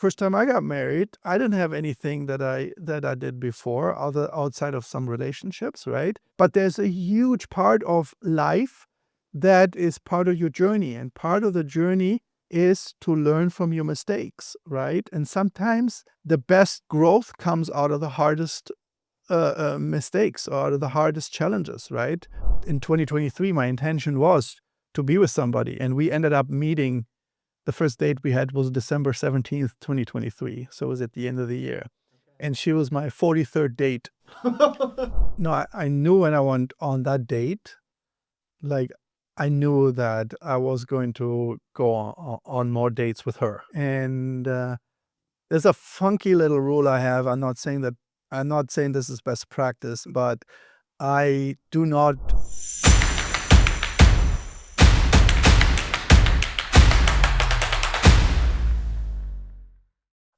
First time I got married, I didn't have anything that I did before, outside of some relationships, right? But there's a huge part of life that is part of your journey, and part of the journey is to learn from your mistakes, right? And sometimes the best growth comes out of the hardest mistakes, or out of the hardest challenges, right? In 2023, my intention was to be with somebody, and we ended up meeting. The first date we had was December 17th, 2023. So it was at the end of the year. And she was my 43rd date. No, I knew when I went on that date, like, I knew that I was going to go on more dates with her. And there's a funky little rule I have. I'm not saying this is best practice, but I do not.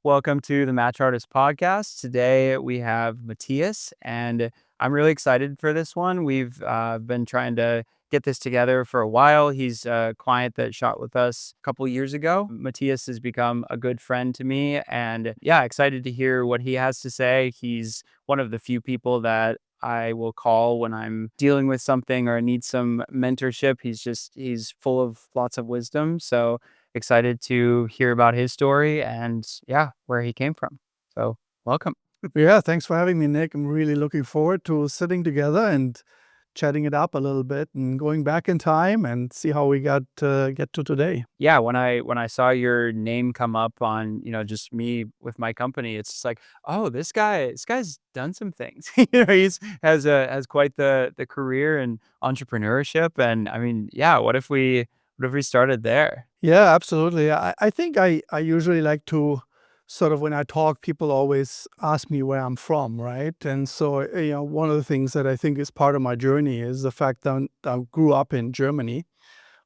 Welcome to the Match Artist Podcast. Today we have Mathias, and I'm really excited for this one. We've been trying to get this together for a while. He's a client that shot with us a couple years ago. Mathias has become a good friend to me, and yeah, excited to hear what he has to say. He's one of the few people that I will call when I'm dealing with something or need some mentorship. He's full of lots of wisdom. So excited to hear about his story and yeah, where he came from. So welcome. Yeah, thanks for having me, Nick. I'm really looking forward to sitting together and chatting it up a little bit and going back in time and see how we get to today. Yeah, when I saw your name come up on, just me with my company, it's just like, oh, this guy's done some things. He's has quite the career and entrepreneurship. And I mean, yeah, what if we started there? Yeah, absolutely. I think I usually like to sort of, when I talk, people always ask me where I'm from, right? And so, one of the things that I think is part of my journey is the fact that I grew up in Germany,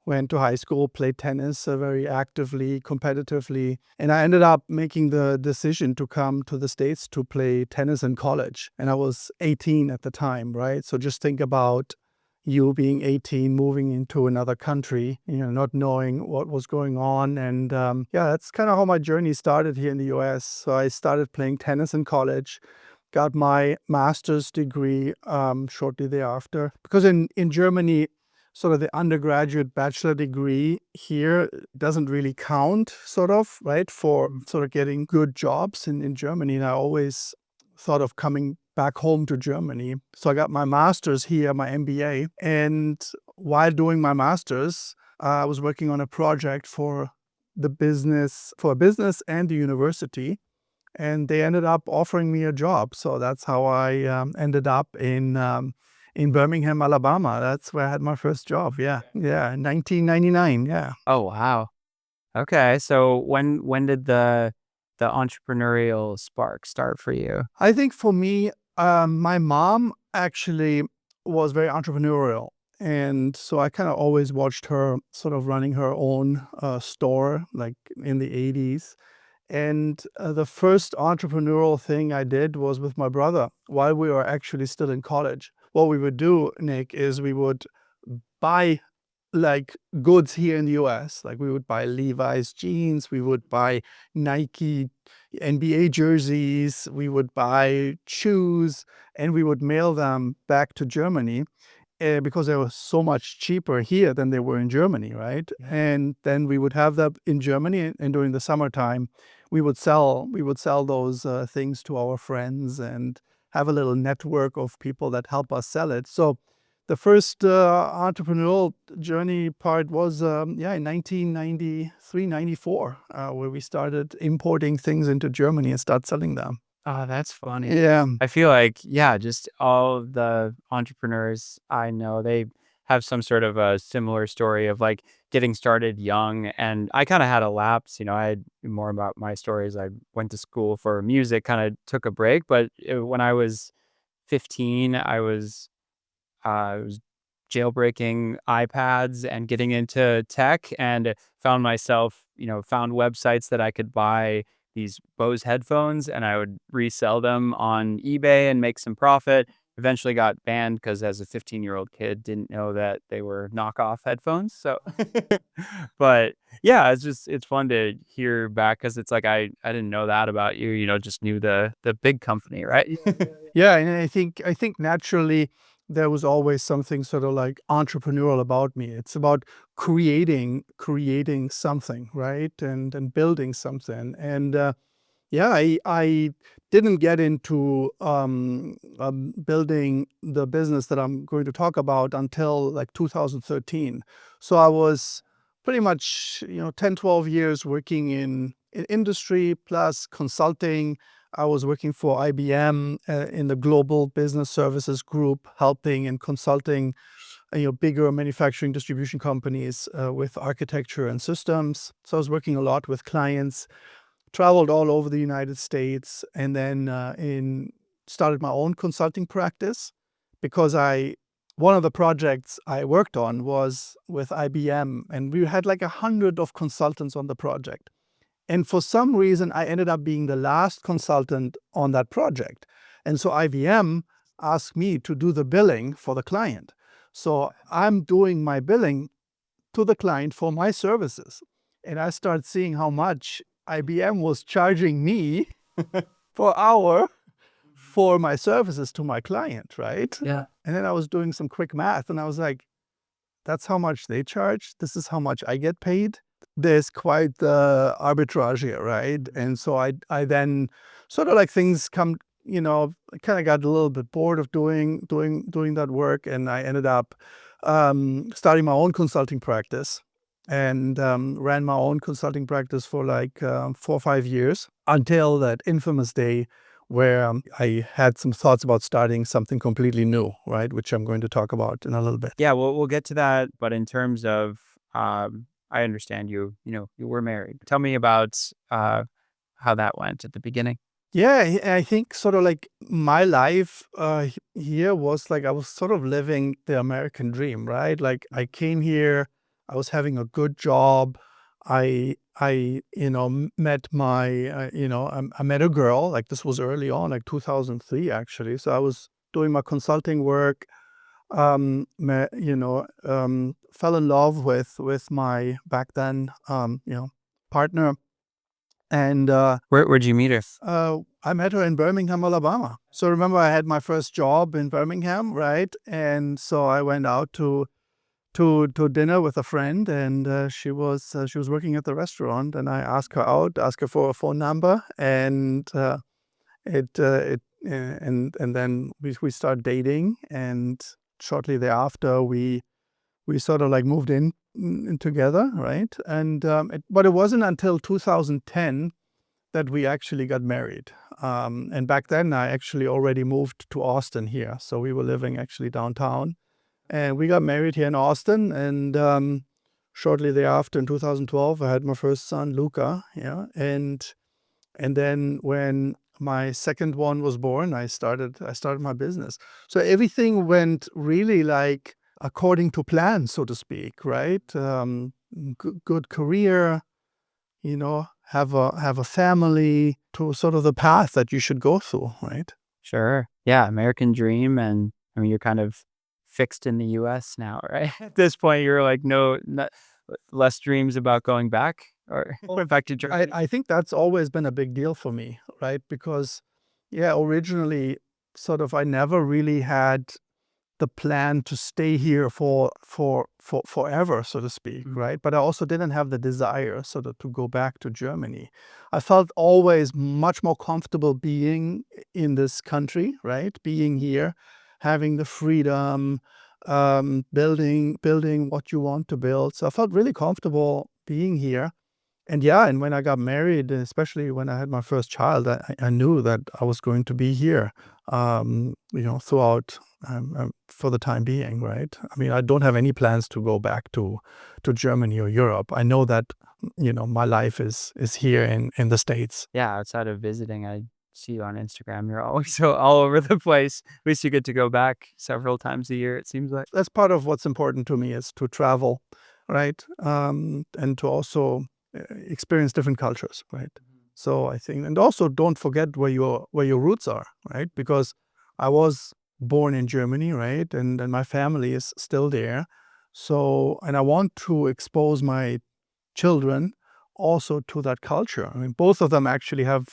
went to high school, played tennis very actively, competitively, and I ended up making the decision to come to the States to play tennis in college. And I was 18 at the time, right? So just think about you being 18, moving into another country, not knowing what was going on. And yeah, that's kind of how my journey started here in the US. So I started playing tennis in college, got my master's degree shortly thereafter. Because in Germany, sort of the undergraduate bachelor degree here doesn't really count, sort of, right, for sort of getting good jobs in Germany. And I always thought of coming back home to Germany. So I got my master's here, my MBA. And while doing my master's, I was working on a project for a business and the university. And they ended up offering me a job. So that's how I ended up in Birmingham, Alabama. That's where I had my first job. Yeah. Yeah. In 1999. Yeah. Oh wow. Okay. So when did the entrepreneurial spark start for you? I think for me, my mom actually was very entrepreneurial. And so I kind of always watched her sort of running her own store, like in the 80s. And the first entrepreneurial thing I did was with my brother while we were actually still in college. What we would do, Nick, is we would buy like goods here in the US. Like we would buy Levi's jeans, we would buy Nike NBA jerseys, we would buy shoes, and we would mail them back to Germany because they were so much cheaper here than they were in Germany, right? Yeah. And then we would have that in Germany, and during the summertime, we would sell those things to our friends and have a little network of people that help us sell it. So the first entrepreneurial journey part was, in 1993, 94, where we started importing things into Germany and start selling them. Oh, that's funny. Yeah. I feel like, yeah, just all of the entrepreneurs I know, they have some sort of a similar story of like getting started young. And I kind of had a lapse, I had more about my stories. I went to school for music, kind of took a break. But when I was 15, I was jailbreaking iPads and getting into tech and found myself, found websites that I could buy these Bose headphones and I would resell them on eBay and make some profit. eventually got banned because as a 15-year-old kid, didn't know that they were knockoff headphones. So, but yeah, it's fun to hear back because it's like I didn't know that about you. Just knew the big company, right? Yeah, and I think naturally there was always something sort of like entrepreneurial about me. It's about creating something, right? And building something. And yeah, I didn't get into building the business that I'm going to talk about until like 2013. So I was pretty much 10, 12 years working in industry plus consulting. I was working for IBM in the global business services group, helping and consulting bigger manufacturing distribution companies with architecture and systems. So I was working a lot with clients, traveled all over the United States, and then in started my own consulting practice because I one of the projects I worked on was with IBM, and we had like 100 of consultants on the project. And for some reason, I ended up being the last consultant on that project. And so IBM asked me to do the billing for the client. So I'm doing my billing to the client for my services. And I started seeing how much IBM was charging me per hour for my services to my client, right? Yeah. And then I was doing some quick math and I was like, that's how much they charge. This is how much I get paid. There's quite the arbitrage here, right? And so I then sort of like things come, I kind of got a little bit bored of doing that work, and I ended up starting my own consulting practice and ran my own consulting practice for like 4 or 5 years until that infamous day where I had some thoughts about starting something completely new, right? Which I'm going to talk about in a little bit. Yeah, we'll get to that, but in terms of, I understand you were married. Tell me about, how that went at the beginning. Yeah, I think sort of like my life here was like I was sort of living the American dream, right? Like I came here, I was having a good job. I met my I met a girl. Like this was early on, like 2003 actually. So I was doing my consulting work. Fell in love with my back then partner, and Where'd you meet her? I met her in Birmingham, Alabama. So remember, I had my first job in Birmingham, right? And so I went out to dinner with a friend, and she was working at the restaurant, and I asked her out, asked her for a phone number, and and then we started dating, and shortly thereafter we sort of like moved in together, right? And but it wasn't until 2010 that we actually got married. And back then, I actually already moved to Austin here. So we were living actually downtown. And we got married here in Austin. And shortly thereafter, in 2012, I had my first son, Luca. Yeah. And then when my second one was born, I started my business. So everything went really like according to plan, so to speak, right? Good career, have a family, to sort of the path that you should go through, right? Sure. Yeah, American dream, and I mean, you're kind of fixed in the US now, right? At this point, you're like, no, not, less dreams about going back or went back to I, Germany. I think that's always been a big deal for me, right? Because, yeah, originally, sort of, I never really had the plan to stay here for forever, so to speak, right? But I also didn't have the desire sort of to go back to Germany. I felt always much more comfortable being in this country, right? Being here, having the freedom, building what you want to build. So I felt really comfortable being here. And yeah, and when I got married, especially when I had my first child, I knew that I was going to be here, throughout for the time being, right? I mean, I don't have any plans to go back to Germany or Europe. I know that my life is here in the States. Yeah, outside of visiting, I see you on Instagram. You're always so all over the place. At least you get to go back several times a year, it seems like. That's part of what's important to me is to travel, right? And to also experience different cultures, right? So I think, and also don't forget where your roots are, right? Because I was born in Germany, right? And my family is still there. So, and I want to expose my children also to that culture. I mean, both of them actually have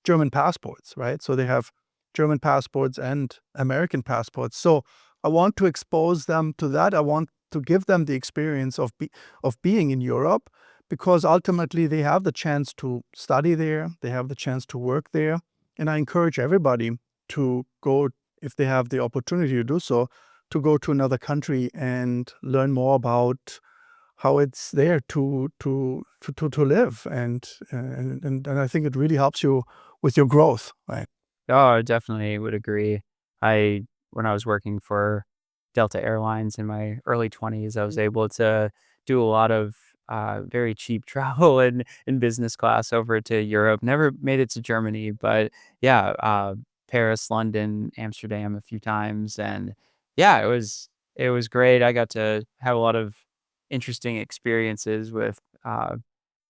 German passports, right? So they have German passports and American passports. So I want to expose them to that. I want to give them the experience of being in Europe, because ultimately they have the chance to study there, they have the chance to work there, and I encourage everybody to go, if they have the opportunity to do so, to go to another country and learn more about how it's there to live, and I think it really helps you with your growth, right? Oh, I definitely would agree. When I was working for Delta Airlines in my early 20s, I was able to do a lot of very cheap travel in business class over to Europe. Never made it to Germany, but yeah, Paris, London, Amsterdam a few times, and yeah, it was great. I got to have a lot of interesting experiences with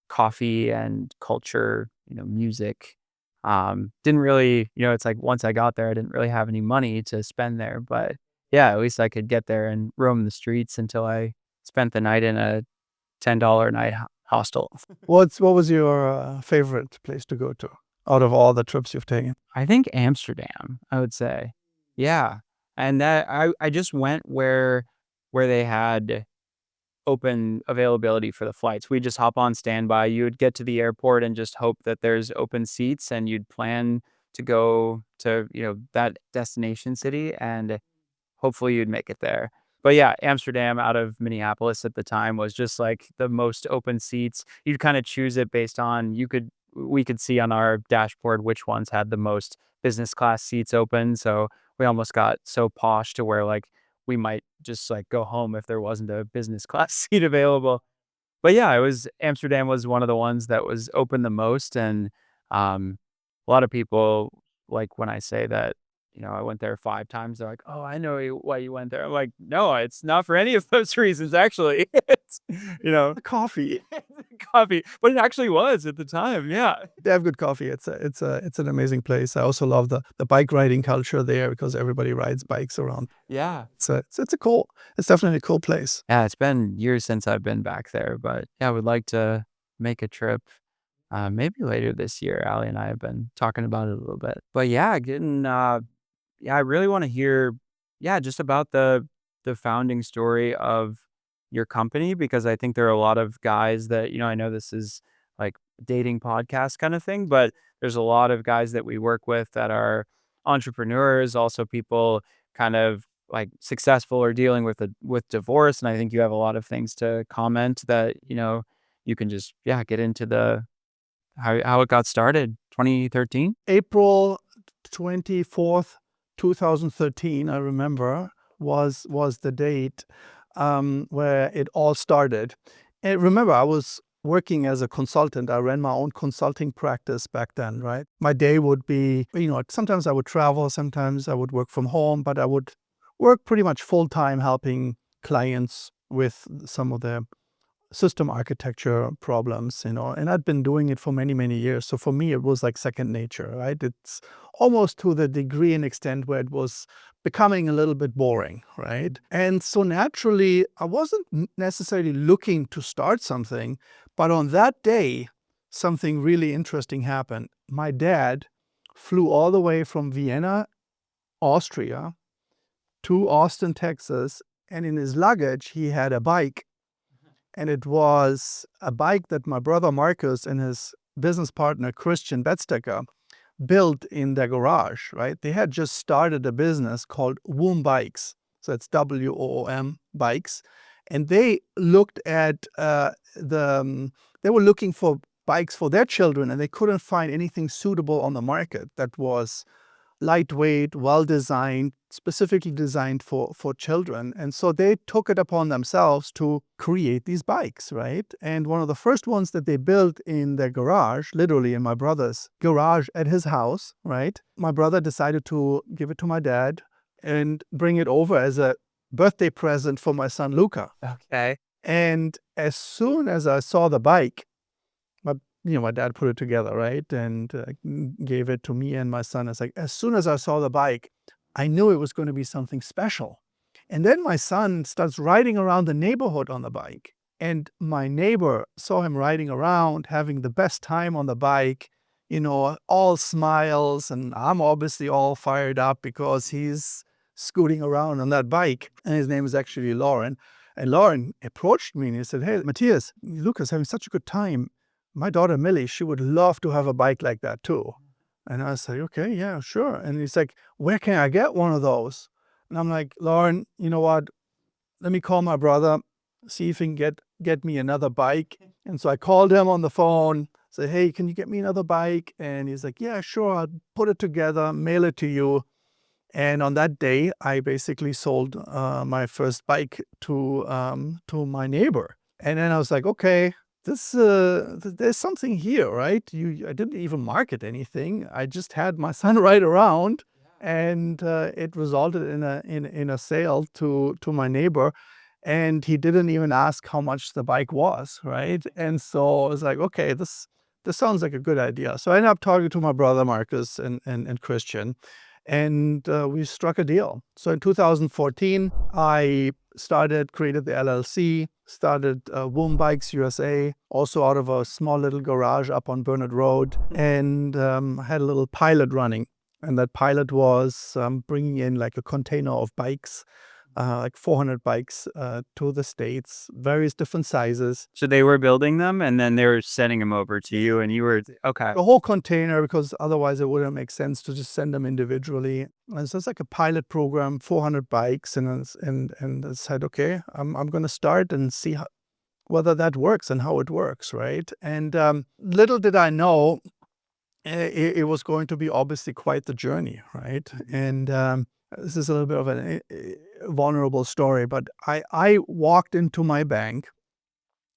coffee and culture, music. Didn't really, it's like once I got there, I didn't really have any money to spend there, but yeah, at least I could get there and roam the streets until I spent the night in a $10 a night hostel. What was your favorite place to go to out of all the trips you've taken? I think Amsterdam, I would say. Yeah. And that I just went where they had open availability for the flights. We just hop on standby. You would get to the airport and just hope that there's open seats, and you'd plan to go to, that destination city, and hopefully you'd make it there. But yeah, Amsterdam out of Minneapolis at the time was just like the most open seats. You'd kind of choose it based on we could see on our dashboard which ones had the most business class seats open. So we almost got so posh to where like we might just like go home if there wasn't a business class seat available. But yeah, it was Amsterdam was one of the ones that was open the most, and, a lot of people, like, when I say that, I went there 5 times, they're like, "Oh, I know why you went there." I'm like, "No, it's not for any of those reasons, actually." It's, you know, The coffee. coffee, but it actually was at the time, yeah. They have good coffee. It's an amazing place. I also love the bike riding culture there because everybody rides bikes around. Yeah. It's definitely a cool place. Yeah, it's been years since I've been back there, but, yeah, I would like to make a trip. Maybe later this year. Allie and I have been talking about it a little bit. But yeah, I really want to hear, yeah, just about the founding story of your company, because I think there are a lot of guys that, I know this is like dating podcast kind of thing, but there's a lot of guys that we work with that are entrepreneurs, also people kind of like successful or dealing with divorce. And I think you have a lot of things to comment that, you can just, yeah, get into the how it got started, 2013? April 24th, 2013, I remember, was the date where it all started. And remember, I was working as a consultant. I ran my own consulting practice back then, right? My day would be, sometimes I would travel, sometimes I would work from home, but I would work pretty much full time helping clients with some of the system architecture problems, and I'd been doing it for many, many years. So for me, it was like second nature, right? It's almost to the degree and extent where it was becoming a little bit boring, right? And so naturally, I wasn't necessarily looking to start something, but on that day, something really interesting happened. My dad flew all the way from Vienna, Austria, to Austin, Texas, and in his luggage, he had a bike, and it was a bike that my brother Marcus and his business partner Christian Betzdecker built in their garage, right? They had just started a business called Woom Bikes. So it's WOOM bikes. And they looked at they were looking for bikes for their children, and they couldn't find anything suitable on the market that was lightweight, well designed, specifically designed for children. And so they took it upon themselves to create these bikes, right? And one of the first ones that they built in their garage, literally in my brother's garage at his house, right? My brother decided to give it to my dad and bring it over as a birthday present for my son Luca. Okay. And as soon as I saw the bike, my dad put it together, right? And gave it to me and my son. It's like, as soon as I saw the bike, I knew it was going to be something special. And then my son starts riding around the neighborhood on the bike. And my neighbor saw him riding around, having the best time on the bike, all smiles. And I'm obviously all fired up because he's scooting around on that bike. And his name is actually Lauren. And Lauren approached me and he said, "Hey, Matthias, Luca's having such a good time. My daughter Millie, she would love to have a bike like that too." And I was like, "Okay, yeah, sure." And he's like, "Where can I get one of those?" And I'm like, "Lauren, you know what? Let me call my brother, see if he can get me another bike." And so I called him on the phone, said, "Hey, can you get me another bike?" And he's like, "Yeah, sure. I'll put it together, mail it to you." And on that day, I basically sold my first bike to my neighbor. And then I was like, "Okay, there's something here, right? I didn't even market anything. I just had my son ride around, and it resulted in a sale to my neighbor. And he didn't even ask how much the bike was, right? And so I was like, okay, this sounds like a good idea. So I ended up talking to my brother Marcus and Christian, and we struck a deal. So in 2014, I created the LLC, started Woom Bikes USA, also out of a small little garage up on Burnett Road, and had a little pilot running. And that pilot was bringing in like a container of bikes, like 400 bikes to the States, various different sizes. So they were building them and then they were sending them over to you and you were okay. A whole container, because otherwise it wouldn't make sense to just send them individually. And so it's like a pilot program, 400 bikes, and I said, okay, I'm going to start and see whether that works and how it works, right? And little did I know, it was going to be obviously quite the journey, right? And this is a little bit of a vulnerable story, but I walked into my bank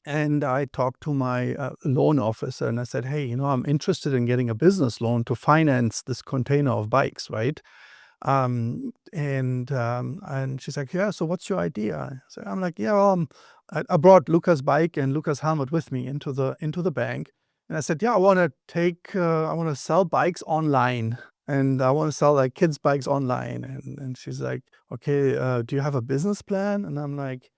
and I talked to my loan officer and I said, "Hey, I'm interested in getting a business loan to finance this container of bikes, right?" And she's like, "Yeah, so what's your idea?" So I'm like, "Yeah, well, I brought Luca's bike and Luca's helmet with me into the bank." And I said, "Yeah, I want to sell bikes online. And I want to sell like kids' bikes online." And she's like, "Okay, do you have a business plan?" And I'm like,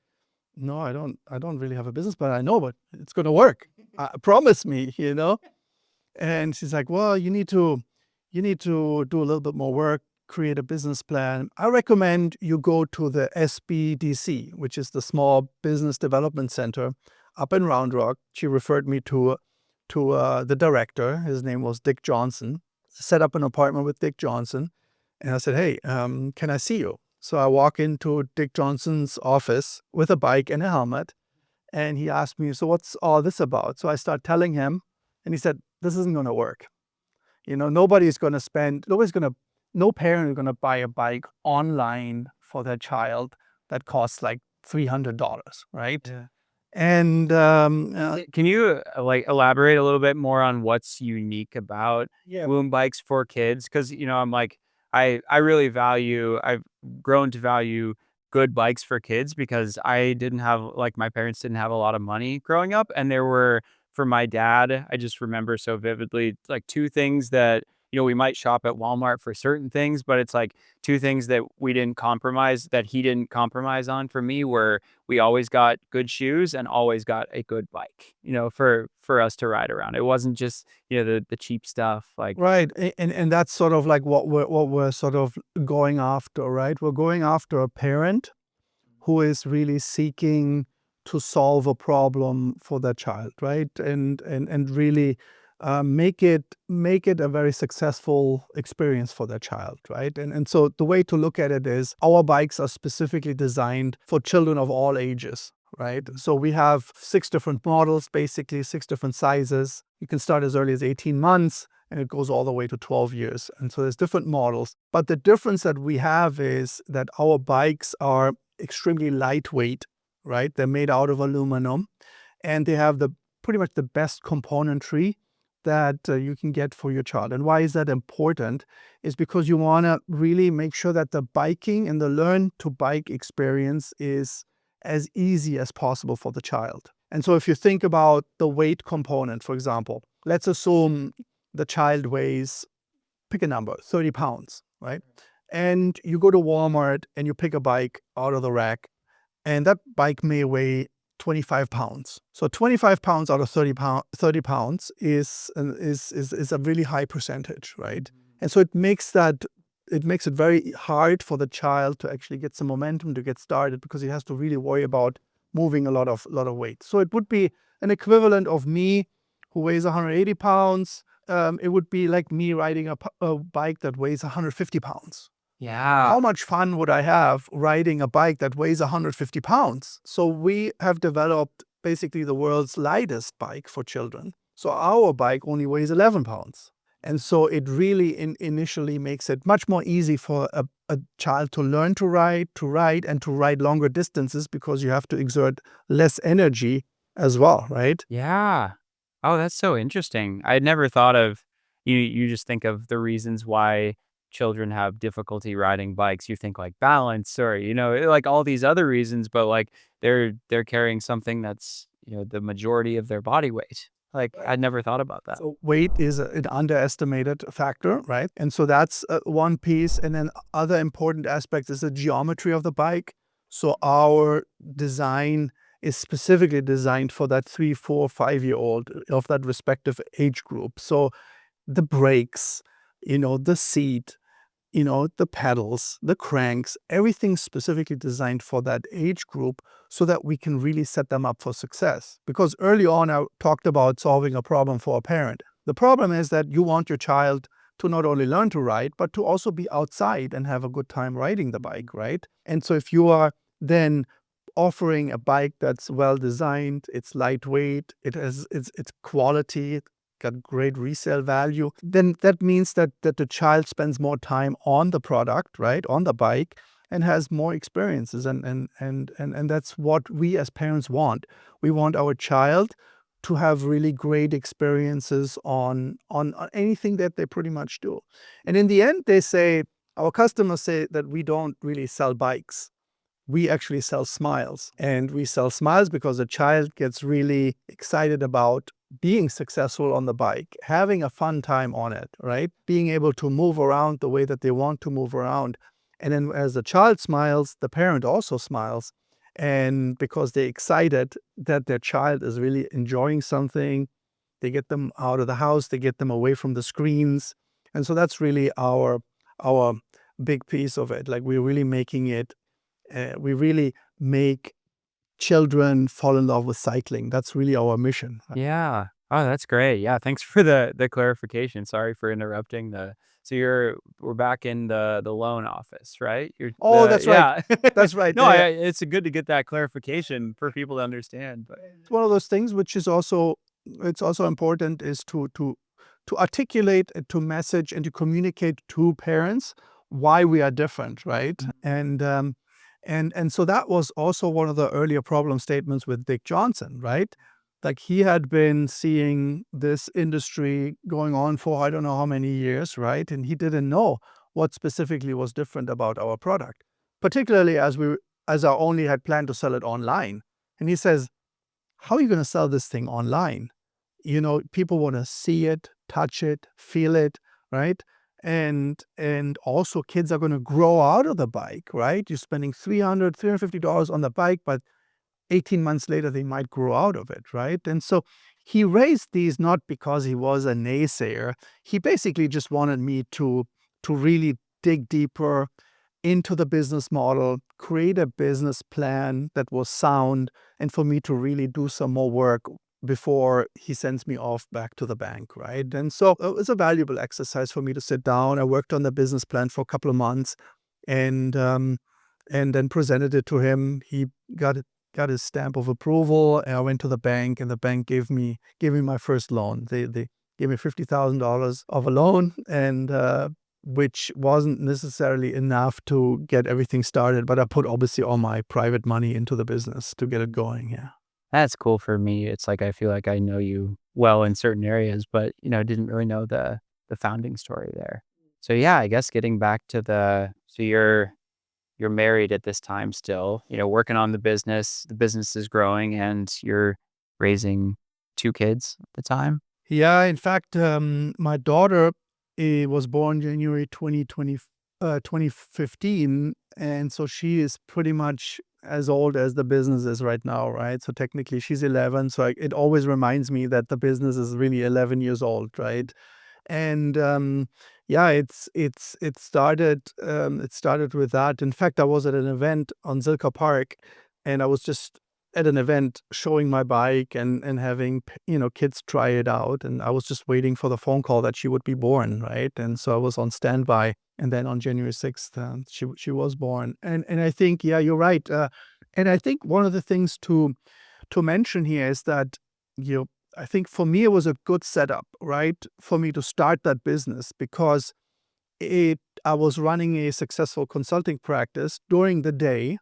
"No, I don't really have a business plan. I know, but it's gonna work. Promise me." And she's like, "Well, you need to do a little bit more work, create a business plan. I recommend you go to the SBDC, which is the Small Business Development Center up in Round Rock." She referred me to the director. His name was Dick Johnson. Set up an appointment with Dick Johnson, and I said, "Hey, can I see you?" So I walk into Dick Johnson's office with a bike and a helmet, and he asked me, "So what's all this about?" So I start telling him, and he said, "This isn't going to work. No parent is going to buy a bike online for their child that costs like $300, right?" Yeah. And Can you like elaborate a little bit more on what's unique about yeah, Woom bikes for kids? Because I'm like I really value. I've grown to value good bikes for kids because I didn't have like my parents didn't have a lot of money growing up, and there were for my dad. I just remember so vividly like two things that we might shop at Walmart for certain things, but it's like two things that we didn't compromise that he didn't compromise on for me were we always got good shoes and always got a good bike, for us to ride around. It wasn't just, the cheap stuff like right. And that's sort of like what we're sort of going after, right? We're going after a parent who is really seeking to solve a problem for their child, right? And really make it a very successful experience for their child, right? And so the way to look at it is our bikes are specifically designed for children of all ages, right? So we have 6 different models, basically 6 different sizes. You can start as early as 18 months and it goes all the way to 12 years. And so there's different models. But the difference that we have is that our bikes are extremely lightweight, right? They're made out of aluminum and they have the pretty much the best componentry that you can get for your child. And why is that important? Is because you want to really make sure that the biking and the learn to bike experience is as easy as possible for the child. And so if you think about the weight component, for example, let's assume the child weighs, pick a number, 30 pounds, right? And you go to Walmart and you pick a bike out of the rack, and that bike may weigh 25 pounds. So 25 pounds out of 30 pounds is a really high percentage, right? And so it makes it very hard for the child to actually get some momentum to get started, because he has to really worry about moving a lot of weight. So it would be an equivalent of me who weighs 180 pounds. It would be like me riding a bike that weighs 150 pounds. Yeah. How much fun would I have riding a bike that weighs 150 pounds? So we have developed basically the world's lightest bike for children. So our bike only weighs 11 pounds. And so it really initially makes it much more easy for a child to learn to ride and to ride longer distances, because you have to exert less energy as well, right? Yeah. Oh, that's so interesting. I had never thought of you just think of the reasons why children have difficulty riding bikes. You think like balance or, like all these other reasons, but like they're carrying something that's, the majority of their body weight. Like I'd never thought about that. So weight is an underestimated factor, right? And so that's one piece. And then other important aspect is the geometry of the bike. So our design is specifically designed for that 3, 4, 5 year old of that respective age group. So the brakes, the seat, the pedals, the cranks, everything specifically designed for that age group, so that we can really set them up for success. Because early on, I talked about solving a problem for a parent. The problem is that you want your child to not only learn to ride, but to also be outside and have a good time riding the bike, right? And so if you are then offering a bike that's well designed, it's lightweight, it's quality, got great resale value, then that means that the child spends more time on the product, right, on the bike, and has more experiences. And that's what we as parents want. We want our child to have really great experiences on anything that they pretty much do. And in the end, our customers say that we don't really sell bikes. We actually sell smiles. And we sell smiles because a child gets really excited about being successful on the bike, having a fun time on it, right? Being able to move around the way that they want to move around. And then as the child smiles, the parent also smiles. And because they're excited that their child is really enjoying something, they get them out of the house, they get them away from the screens. And so that's really our big piece of it. Like we're really making it we really make children fall in love with cycling. That's really our mission. Yeah. Oh, that's great. Yeah, thanks for the clarification. Sorry for interrupting the so we're back in the loan office, right? You're Oh, the that's right. yeah. That's right. No, it's good to get that clarification for people to understand, but It's one of those things which is also it's also important is to articulate, to message, and to communicate to parents why we are different, right? And so that was also one of the earlier problem statements with Dick Johnson, right? Like he had been seeing this industry going on for I don't know how many years, right? And he didn't know what specifically was different about our product, particularly as I only had planned to sell it online. And he says, how are you going to sell this thing online? People want to see it, touch it, feel it, right? And also kids are going to grow out of the bike, right? You're spending $350 on the bike, but 18 months later they might grow out of it, right? And so he raised these not because he was a naysayer. He basically just wanted me to really dig deeper into the business model, create a business plan that was sound, and for me to really do some more work before he sends me off back to the bank, right? And so it was a valuable exercise for me to sit down. I worked on the business plan for a couple of months, and then presented it to him. He got it, got his stamp of approval. And I went to the bank, and the bank gave me my first loan. They gave me $50,000 of a loan, and which wasn't necessarily enough to get everything started, but I put obviously all my private money into the business to get it going. Yeah. that's cool for me. It's like I feel like I know you well in certain areas, but didn't really know the founding story there. So yeah, I guess getting back to so you're married at this time still, working on the business is growing and you're raising 2 kids at the time? Yeah. In fact, my daughter was born January 2020. 2015, and so she is pretty much as old as the business is right now, right? So technically she's 11, so it always reminds me that the business is really 11 years old, right? And yeah, it started with that. In fact, I was at an event on Zilker Park, and I was just at an event showing my bike and having kids try it out, and I was just waiting for the phone call that she would be born, right? And so I was on standby, and then on January 6th, she was born, and I think, yeah, you're right, and I think one of the things to mention here is that, you know, I think for me it was a good setup, right, for me to start that business because it I was running a successful consulting practice during the day,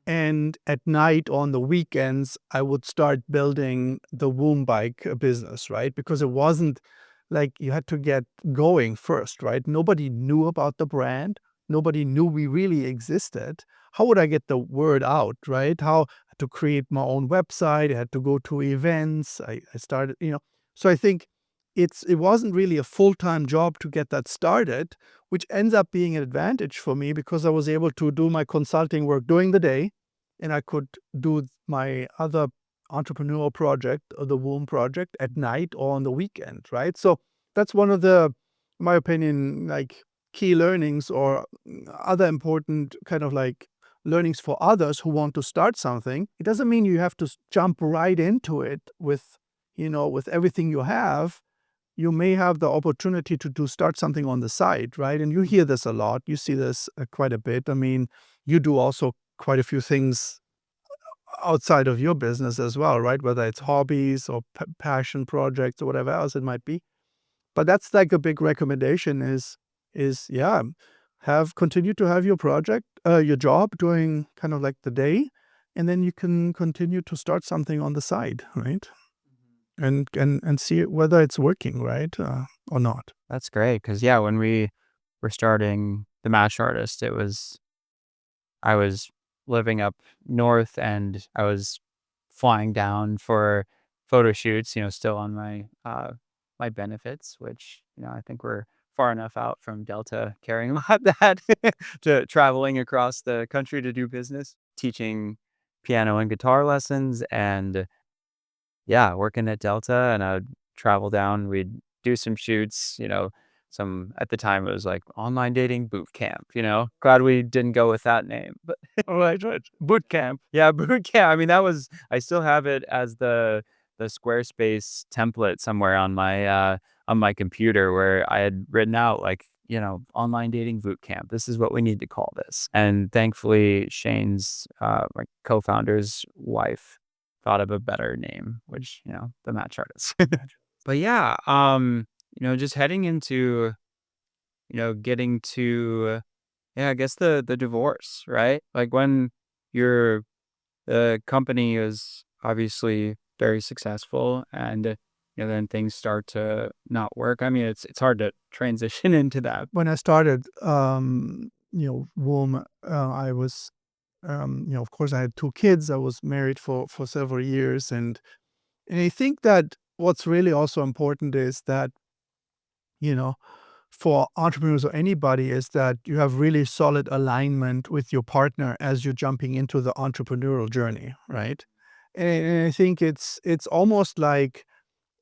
and at night on the weekends, I would start building the Woom bike business, right? Because it wasn't like you had to get going first, right? Nobody knew about the brand. Nobody knew we really existed. How would I get the word out, right? How to create my own website. I had to go to events. I started, So I think it wasn't really a full-time job to get that started, which ends up being an advantage for me because I was able to do my consulting work during the day and I could do my other entrepreneurial project or the Woom project at night or on the weekend, right? So that's one of the, in my opinion, like key learnings or other important kind of like learnings for others who want to start something. It doesn't mean you have to jump right into it with everything you have. You may have the opportunity to start something on the side, right? And you hear this a lot. You see this quite a bit. I mean, you do also quite a few things outside of your business as well, right? Whether it's hobbies or passion projects or whatever else it might be. But that's like a big recommendation is yeah, have continue to have your project, your job during kind of like the day, and then you can continue to start something on the side, right? And see whether it's working, right, or not. That's great because yeah, when we were starting the Match Artist, I was living up north and I was flying down for photo shoots, still on my benefits, which, I think we're far enough out from Delta caring about that to traveling across the country to do business, teaching piano and guitar lessons and yeah, working at Delta, and I would travel down, we'd do some shoots, some at the time, it was like online dating boot camp, Glad we didn't go with that name, but Right, right. Boot camp. yeah, boot camp, I mean, that was I still have it as the Squarespace template somewhere on my computer where I had written out, like, "Online dating boot camp, this is what we need to call this," and thankfully, Shane's, my co-founder's wife thought of a better name, which, the Match Artist. But yeah, just heading into, getting to, yeah, I guess the divorce, right? Like when your the company is obviously very successful and then things start to not work. I mean, it's hard to transition into that. When I started, Woom, I was, of course, I had two kids. I was married for several years, and I think that what's really also important is that, you know, for entrepreneurs or anybody, is that you have really solid alignment with your partner as you're jumping into the entrepreneurial journey, right? And I think it's almost like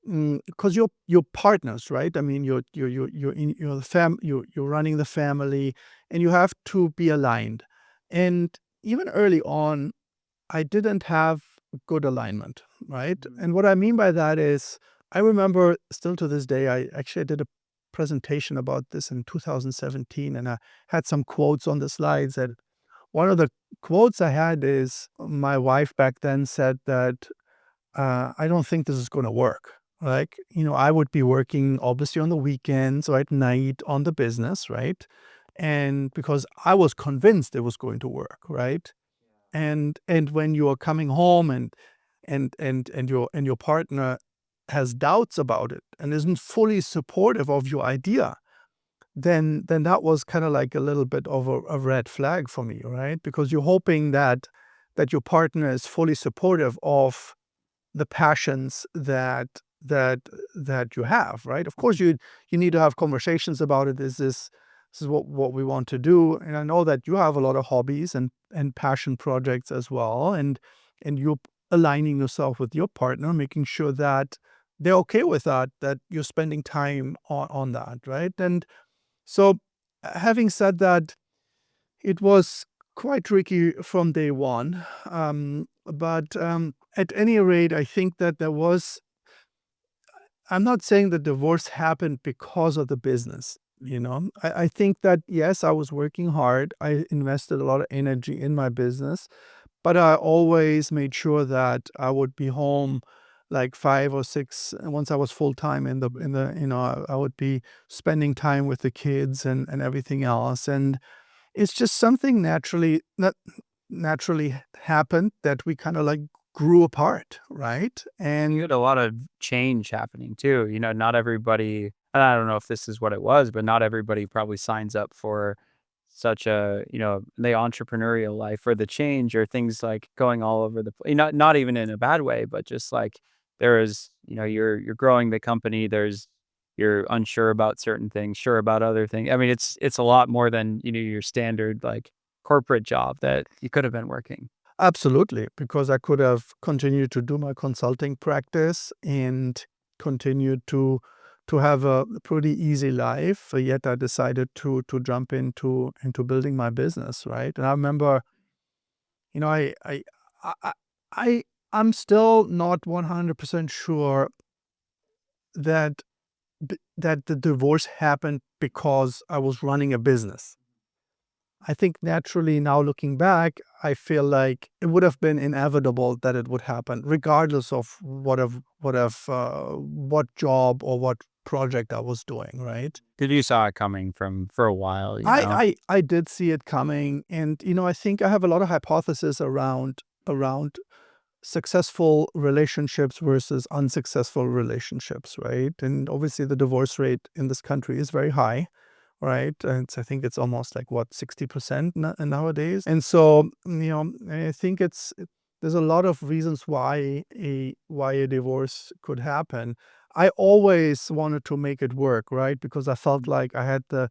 because you're partners, right? I mean, you're running the family, and you have to be aligned. And even early on, I didn't have good alignment, right? And what I mean by that is, I remember still to this day, I actually did a presentation about this in 2017, and I had some quotes on the slides. And one of the quotes I had is my wife back then said that I don't think this is going to work. Like, I would be working obviously on the weekends or at night on the business, right? And because I was convinced it was going to work, right? And when you are coming home and your partner has doubts about it and isn't fully supportive of your idea, then that was kind of like a little bit of a red flag for me, right? Because you're hoping that your partner is fully supportive of the passions that you have, right? Of course, you need to have conversations about it. Is this this is what we want to do. And I know that you have a lot of hobbies and passion projects as well, and you're aligning yourself with your partner, making sure that they're okay with that, that you're spending time on that, right? And so, having said that, it was quite tricky from day one. But at any rate, I think that I'm not saying the divorce happened because of the business. I think that yes, I was working hard. I invested a lot of energy in my business, but I always made sure that I would be home like 5 or 6. Once I was full time I would be spending time with the kids and everything else. And it's just something naturally happened that we kind of like grew apart, right? You And had a lot of change happening too. Not everybody, and I don't know if this is what it was, but not everybody probably signs up for such the entrepreneurial life or the change or things like going all over the place. Not even in a bad way, but just like there is, you're growing the company. You're unsure about certain things, sure about other things. I mean, it's a lot more than, your standard like corporate job that you could have been working. absolutely, because I could have continued to do my consulting practice and continued to have a pretty easy life. Yet I decided to jump into building my business, right? And I remember, you know, I I I I'm still not 100% sure that that the divorce happened because I was running a business. I think naturally now looking back, I feel like it would have been inevitable that it would happen, regardless of what job or what project I was doing, right? 'Cause you saw it coming from for a while, you I know? I I did see it coming, and I think I have a lot of hypotheses around successful relationships versus unsuccessful relationships, right? And obviously, the divorce rate in this country is very high, right? And I think it's almost like what 60% nowadays. And so, I think there's a lot of reasons why a divorce could happen. I always wanted to make it work, right? Because I felt like I had the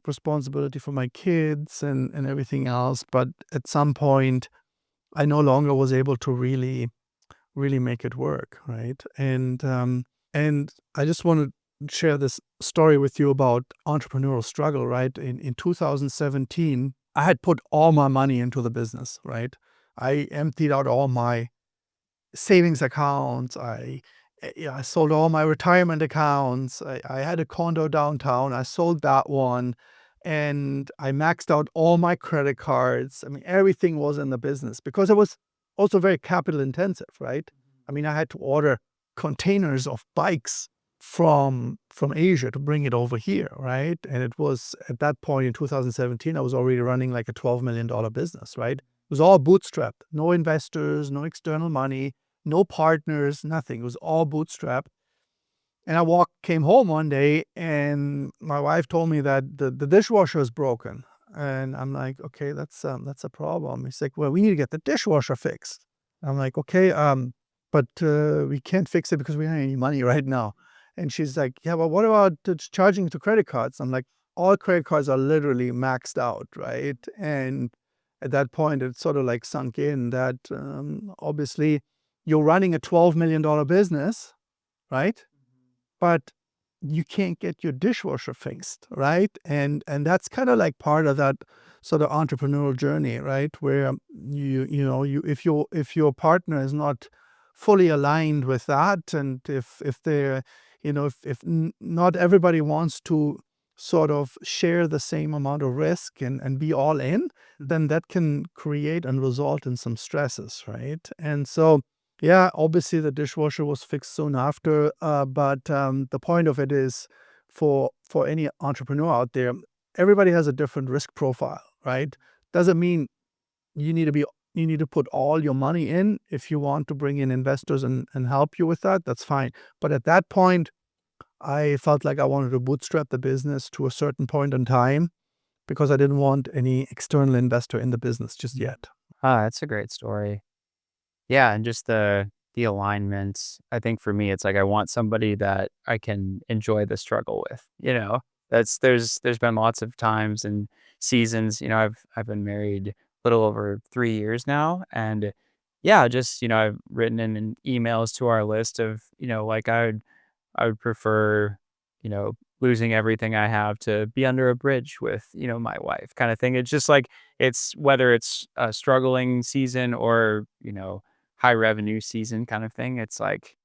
responsibility for my kids and everything else. But at some point, I no longer was able to really make it work, right? And I just want to share this story with you about entrepreneurial struggle, right? In 2017, I had put all my money into the business, right? I emptied out all my savings accounts. Yeah, I sold all my retirement accounts. I had a condo downtown. I sold that one, and I maxed out all my credit cards. I mean, everything was in the business because it was also very capital intensive, right? I mean, I had to order containers of bikes from Asia to bring it over here, right? And it was at that point in 2017, I was already running like a $12 million business, right? It was all bootstrapped, no investors, no external money, no partners, nothing. It was all bootstrap. And came home one day, and my wife told me that the dishwasher is broken. And I'm like, okay, that's a problem. He's like, well, we need to get the dishwasher fixed. I'm like, okay, but we can't fix it because we don't have any money right now. And she's like, yeah, well, what about charging to credit cards? I'm like, all credit cards are literally maxed out, right? And at that point, it sort of like sunk in that obviously you're running a $12 million business, right? But you can't get your dishwasher fixed, right? And that's kind of like part of that sort of entrepreneurial journey, right? Where you if your partner is not fully aligned with that, and if they're if not everybody wants to sort of share the same amount of risk and be all in, then that can create and result in some stresses, right? And so yeah, obviously the dishwasher was fixed soon after, but the point of it is for any entrepreneur out there, everybody has a different risk profile, right? Doesn't mean you need to be you need to put all your money in. If you want to bring in investors and help you with that, that's fine. But at that point, I felt like I wanted to bootstrap the business to a certain point in time because I didn't want any external investor in the business just yet. Ah, that's a great story. Yeah, and just the alignments. I think for me, it's like I want somebody that I can enjoy the struggle with, you know? there's been lots of times and seasons, I've been married a little over 3 years now, and yeah, just, I've written in emails to our list of, like, I would prefer, losing everything I have to be under a bridge with, my wife kind of thing. It's just like it's whether it's a struggling season or, high revenue season kind of thing. It's like,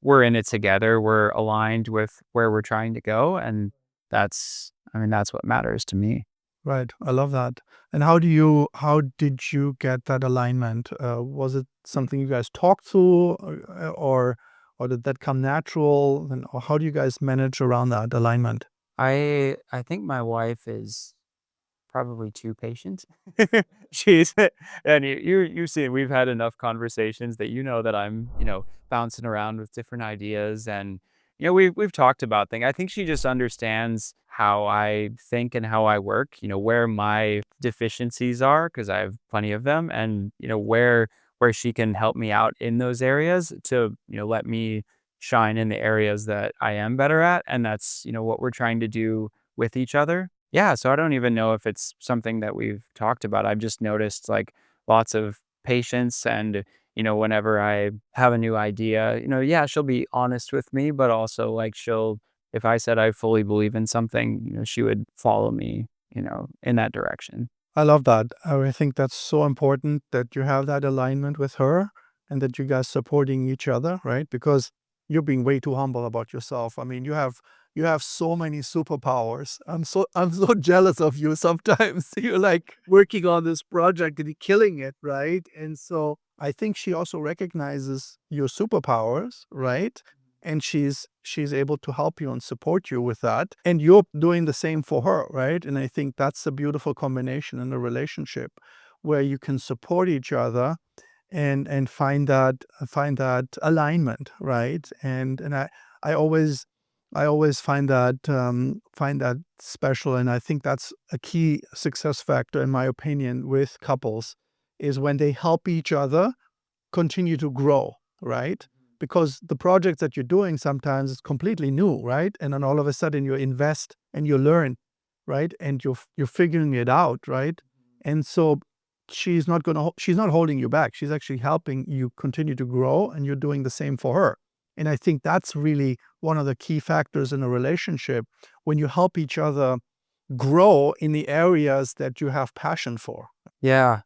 we're in it together. We're aligned with where we're trying to go. And that's what matters to me. Right. I love that. And how did you get that alignment? Was it something you guys talked through, or did that come natural? And or how do you guys manage around that alignment? I think my wife is probably too patient. She's and you've seen we've had enough conversations that that I'm, bouncing around with different ideas and we've talked about things. I think she just understands how I think and how I work, where my deficiencies are because I have plenty of them and where she can help me out in those areas to, let me shine in the areas that I am better at and that's, what we're trying to do with each other. Yeah, so I don't even know if it's something that we've talked about. I've just noticed like lots of patience and, whenever I have a new idea, yeah, she'll be honest with me, but also like if I said I fully believe in something, she would follow me, in that direction. I love that. I think that's so important that you have that alignment with her and that you guys supporting each other, right? Because you're being way too humble about yourself. I mean, you have so many superpowers. I'm so jealous of you sometimes. You're like working on this project and you're killing it, right? And so I think she also recognizes your superpowers, right? And she's able to help you and support you with that, and you're doing the same for her, right? And I think that's a beautiful combination in a relationship where you can support each other and find that alignment, right? And I always find that special, and I think that's a key success factor in my opinion with couples is when they help each other continue to grow, right? Because the projects that you're doing sometimes is completely new, right? And then all of a sudden you invest and you learn, right? And you're figuring it out, right? And so she's not holding you back. She's actually helping you continue to grow, and you're doing the same for her. And I think that's really one of the key factors in a relationship when you help each other grow in the areas that you have passion for. Yeah.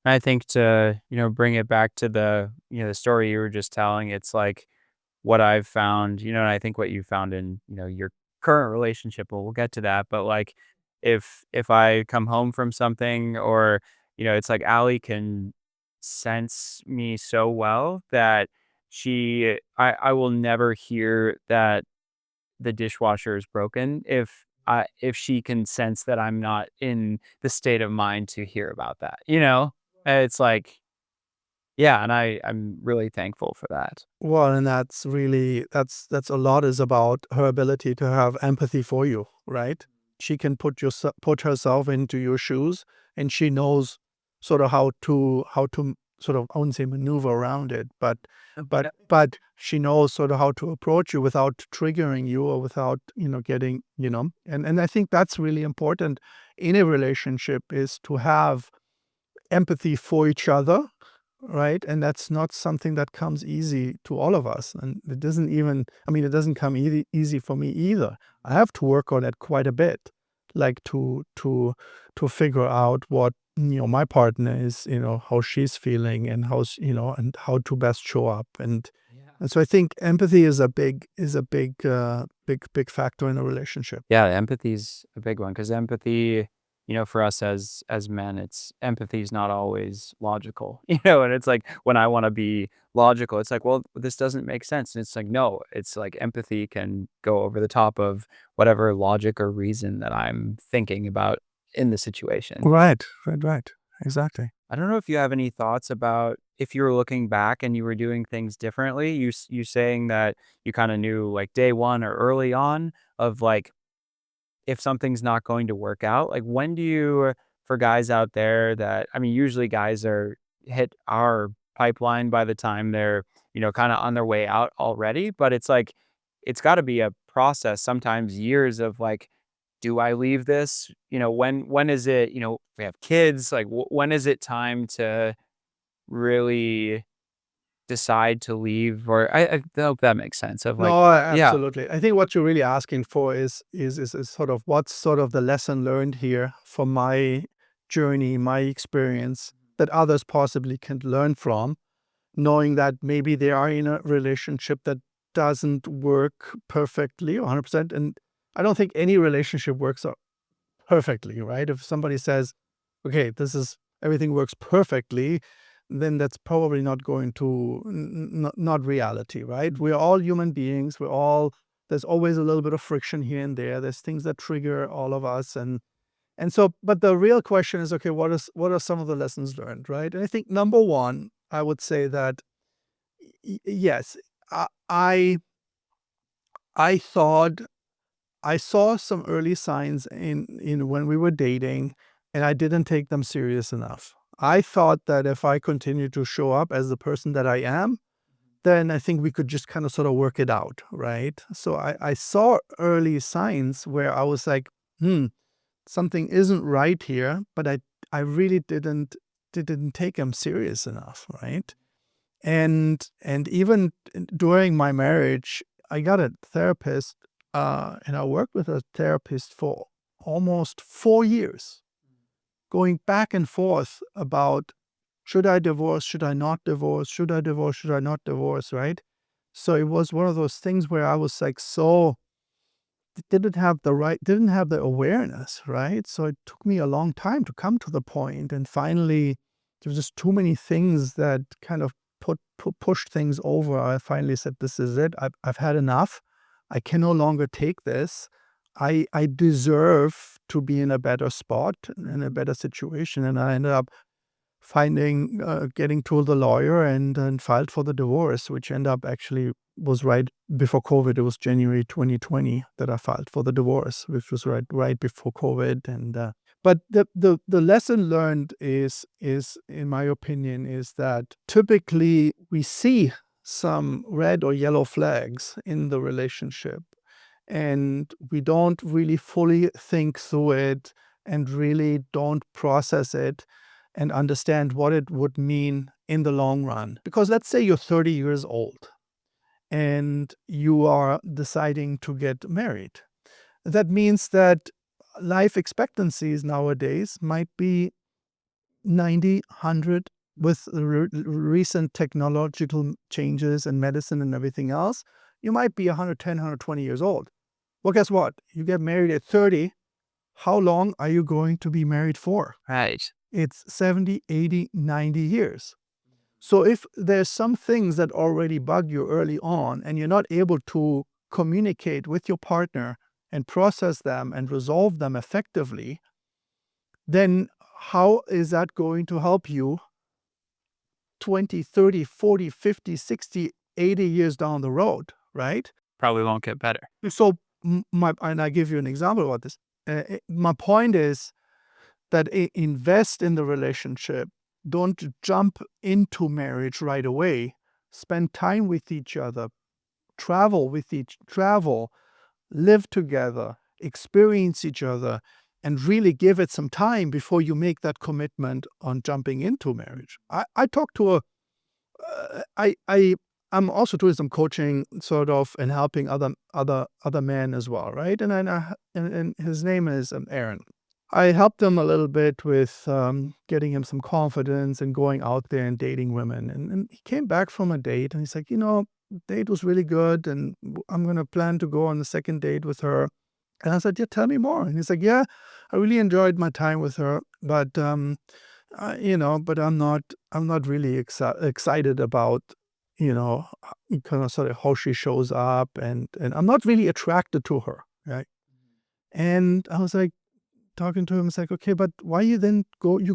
I think to, bring it back to the story you were just telling, it's like what I've found, and I think what you found in, your current relationship, well, we'll get to that, but like if I come home from something or, it's like Allie can sense me so well that I will never hear that the dishwasher is broken if she can sense that I'm not in the state of mind to hear about that, It's like, yeah, and I'm really thankful for that. Well, and that's really that's a lot is about her ability to have empathy for you, right? She can put herself into your shoes, and she knows sort of how to sort of, I wouldn't say maneuver around it, but she knows sort of how to approach you without triggering you or without getting and I think that's really important in a relationship is to have empathy for each other, right? And that's not something that comes easy to all of us. And it doesn't even, I mean, it doesn't come easy for me either. I have to work on it quite a bit, like to figure out what my partner is, how she's feeling and and how to best show up. And so I think empathy is a big factor in a relationship. Yeah, empathy's a big one because empathy, for us as men, it's empathy is not always logical, and it's like when I want to be logical, it's like, well, this doesn't make sense. And it's like, no, it's like empathy can go over the top of whatever logic or reason that I'm thinking about in the situation. Right, right, right. Exactly. I don't know if you have any thoughts about if you were looking back and you were doing things differently. You saying that you kind of knew like day one or early on of like if something's not going to work out, like when do you for guys out there that I mean, usually guys are hit our pipeline by the time they're, kind of on their way out already, but it's like it's got to be a process, sometimes years of like, do I leave this? When is it, we have kids, like when is it time to really decide to leave? Or I hope that makes sense of like, No, yeah. absolutely. I think what you're really asking for is sort of what's sort of the lesson learned here from my journey, my experience that others possibly can learn from, knowing that maybe they are in a relationship that doesn't work perfectly or 100%. And I don't think any relationship works out perfectly, right? If somebody says, okay, this is everything works perfectly, then that's probably not going to not reality, right? We're all human beings. There's always a little bit of friction here and there. There's things that trigger all of us, and so, but the real question is, okay, what are some of the lessons learned, right? And I think number one, I would say that yes, I I I thought I saw some early signs in when we were dating, and I didn't take them serious enough. I thought that if I continued to show up as the person that I am, then I think we could just kind of sort of work it out, right? So I saw early signs where I was like, something isn't right here, but I really didn't take them serious enough, right? And even during my marriage, I got a therapist, and I worked with a therapist for almost 4 years, going back and forth about should I divorce, should I not divorce, should I divorce, should I not divorce, right? So it was one of those things where I was like so didn't have the awareness, right? So it took me a long time to come to the point, and finally there was just too many things that kind of pushed things over. I finally said, this is it. I've had enough. I can no longer take this. I deserve to be in a better spot, in a better situation. And I ended up getting to the lawyer and filed for the divorce, which ended up actually was right before COVID. It was January 2020 that I filed for the divorce, which was right before COVID. And but the lesson learned is in my opinion is that typically we see some red or yellow flags in the relationship, and we don't really fully think through it and really don't process it and understand what it would mean in the long run. Because let's say you're 30 years old and you are deciding to get married. That means that life expectancies nowadays might be 90, 100 with the recent technological changes and medicine and everything else. You might be 110, 120 years old. Well, guess what? You get married at 30. How long are you going to be married for? Right. It's 70, 80, 90 years. So if there's some things that already bug you early on and you're not able to communicate with your partner and process them and resolve them effectively, then how is that going to help you 20, 30, 40, 50, 60, 80 years down the road, right? Probably won't get better. So and I give you an example about this. My point is that invest in the relationship. Don't jump into marriage right away. Spend time with each other. Travel, live together, experience each other, and really give it some time before you make that commitment on jumping into marriage. I talked to a I'm also doing some coaching sort of and helping other men as well, right? And his name is Aaron. I helped him a little bit with getting him some confidence and going out there and dating women. And he came back from a date and he's like, date was really good, and I'm going to plan to go on the second date with her. And I said, yeah, tell me more. And he's like, yeah, I really enjoyed my time with her, but but I'm not really excited about, kind of sort of how she shows up, and I'm not really attracted to her, right? And I was like, talking to him, it's like, okay, but why you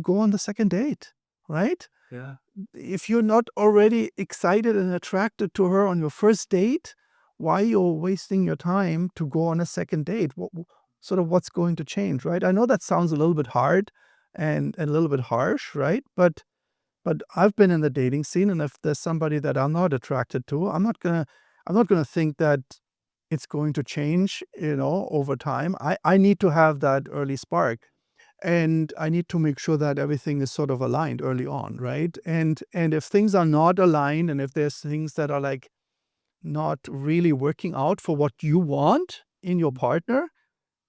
go on the second date, right? Yeah. If you're not already excited and attracted to her on your first date, why you're wasting your time to go on a second date? Sort of what's going to change, right? I know that sounds a little bit hard and a little bit harsh, right? But I've been in the dating scene, and if there's somebody that I'm not attracted to, I'm not gonna think that it's going to change, over time. I need to have that early spark, and I need to make sure that everything is sort of aligned early on, right? And if things are not aligned, and if there's things that are like not really working out for what you want in your partner,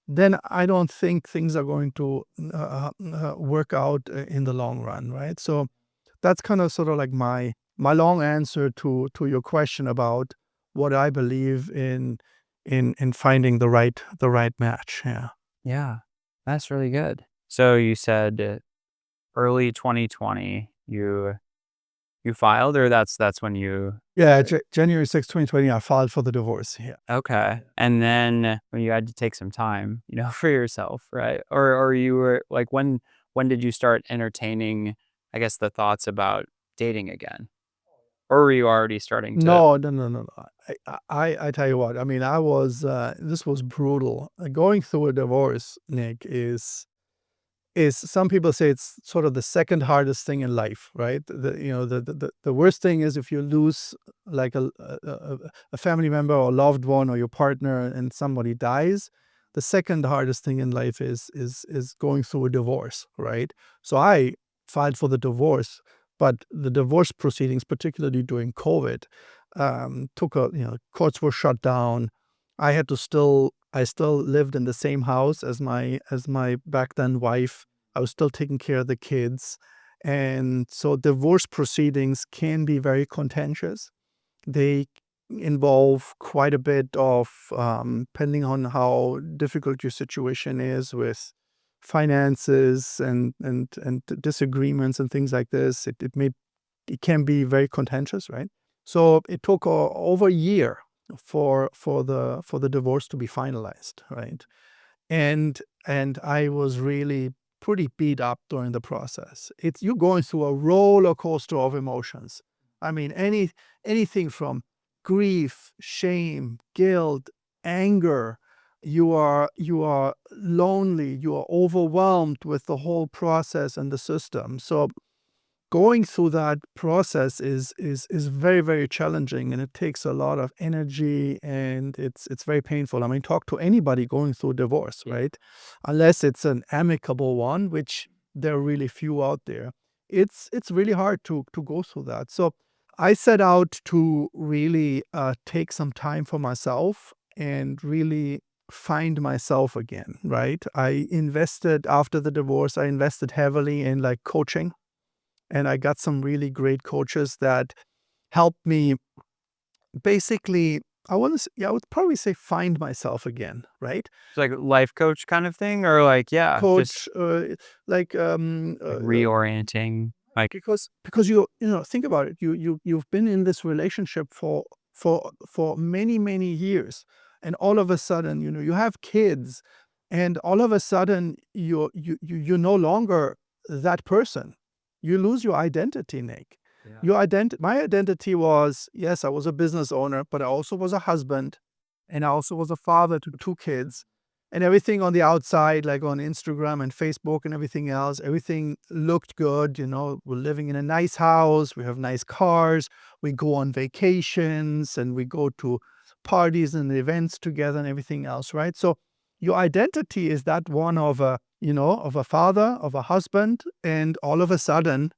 then I don't think things are going to work out in the long run, right? So that's kind of sort of like my long answer to your question about what I believe in finding the right match. Yeah. Yeah, that's really good. So you said early 2020, you filed, or that's when you Yeah, January 6th, 2020, I filed for the divorce. Yeah. okay, and then when you had to take some time, for yourself, right? Or you were like, when did you start entertaining, I guess, the thoughts about dating again? Or were you already starting to No, no, no, no, no. I tell you what, I mean, this was brutal. Going through a divorce, Nick, is some people say it's sort of the second hardest thing in life, right? The worst thing is if you lose like a family member or a loved one or your partner and somebody dies. The second hardest thing in life is going through a divorce, right? So I filed for the divorce, but the divorce proceedings, particularly during COVID, courts were shut down. I still lived in the same house as my back then wife. I was still taking care of the kids. And so divorce proceedings can be very contentious. They involve quite a bit of, depending on how difficult your situation is with finances and disagreements and things like this, it can be very contentious, right? So it took over a year for the divorce to be finalized, right? And I was really pretty beat up during the process. It's you're going through a roller coaster of emotions. I mean, anything from grief, shame, guilt, anger. You are lonely. You are overwhelmed with the whole process and the system. So going through that process is very, very challenging, and it takes a lot of energy, and it's very painful. I mean, talk to anybody going through divorce, right? Unless it's an amicable one, which there are really few out there. It's really hard to go through that. So I set out to really take some time for myself and really find myself again, right? I invested after the divorce, I invested heavily in like coaching, and I got some really great coaches that helped me basically. I would probably say find myself again, right? it's like a life coach kind of thing, or like, yeah, just Coach, like like reorienting, like because think about it. You've been in this relationship for many many years, and all of a sudden, you have kids, and all of a sudden you're no longer that person. You lose your identity, Nick. yeah. My identity was, yes, I was a business owner, but I also was a husband, and I also was a father to two kids, and everything on the outside, like on Instagram and Facebook and everything else, everything looked good. We're living in a nice house, we have nice cars, we go on vacations, and we go to parties and events together and everything else, right? So your identity is that one of a father, of a husband, and all of a sudden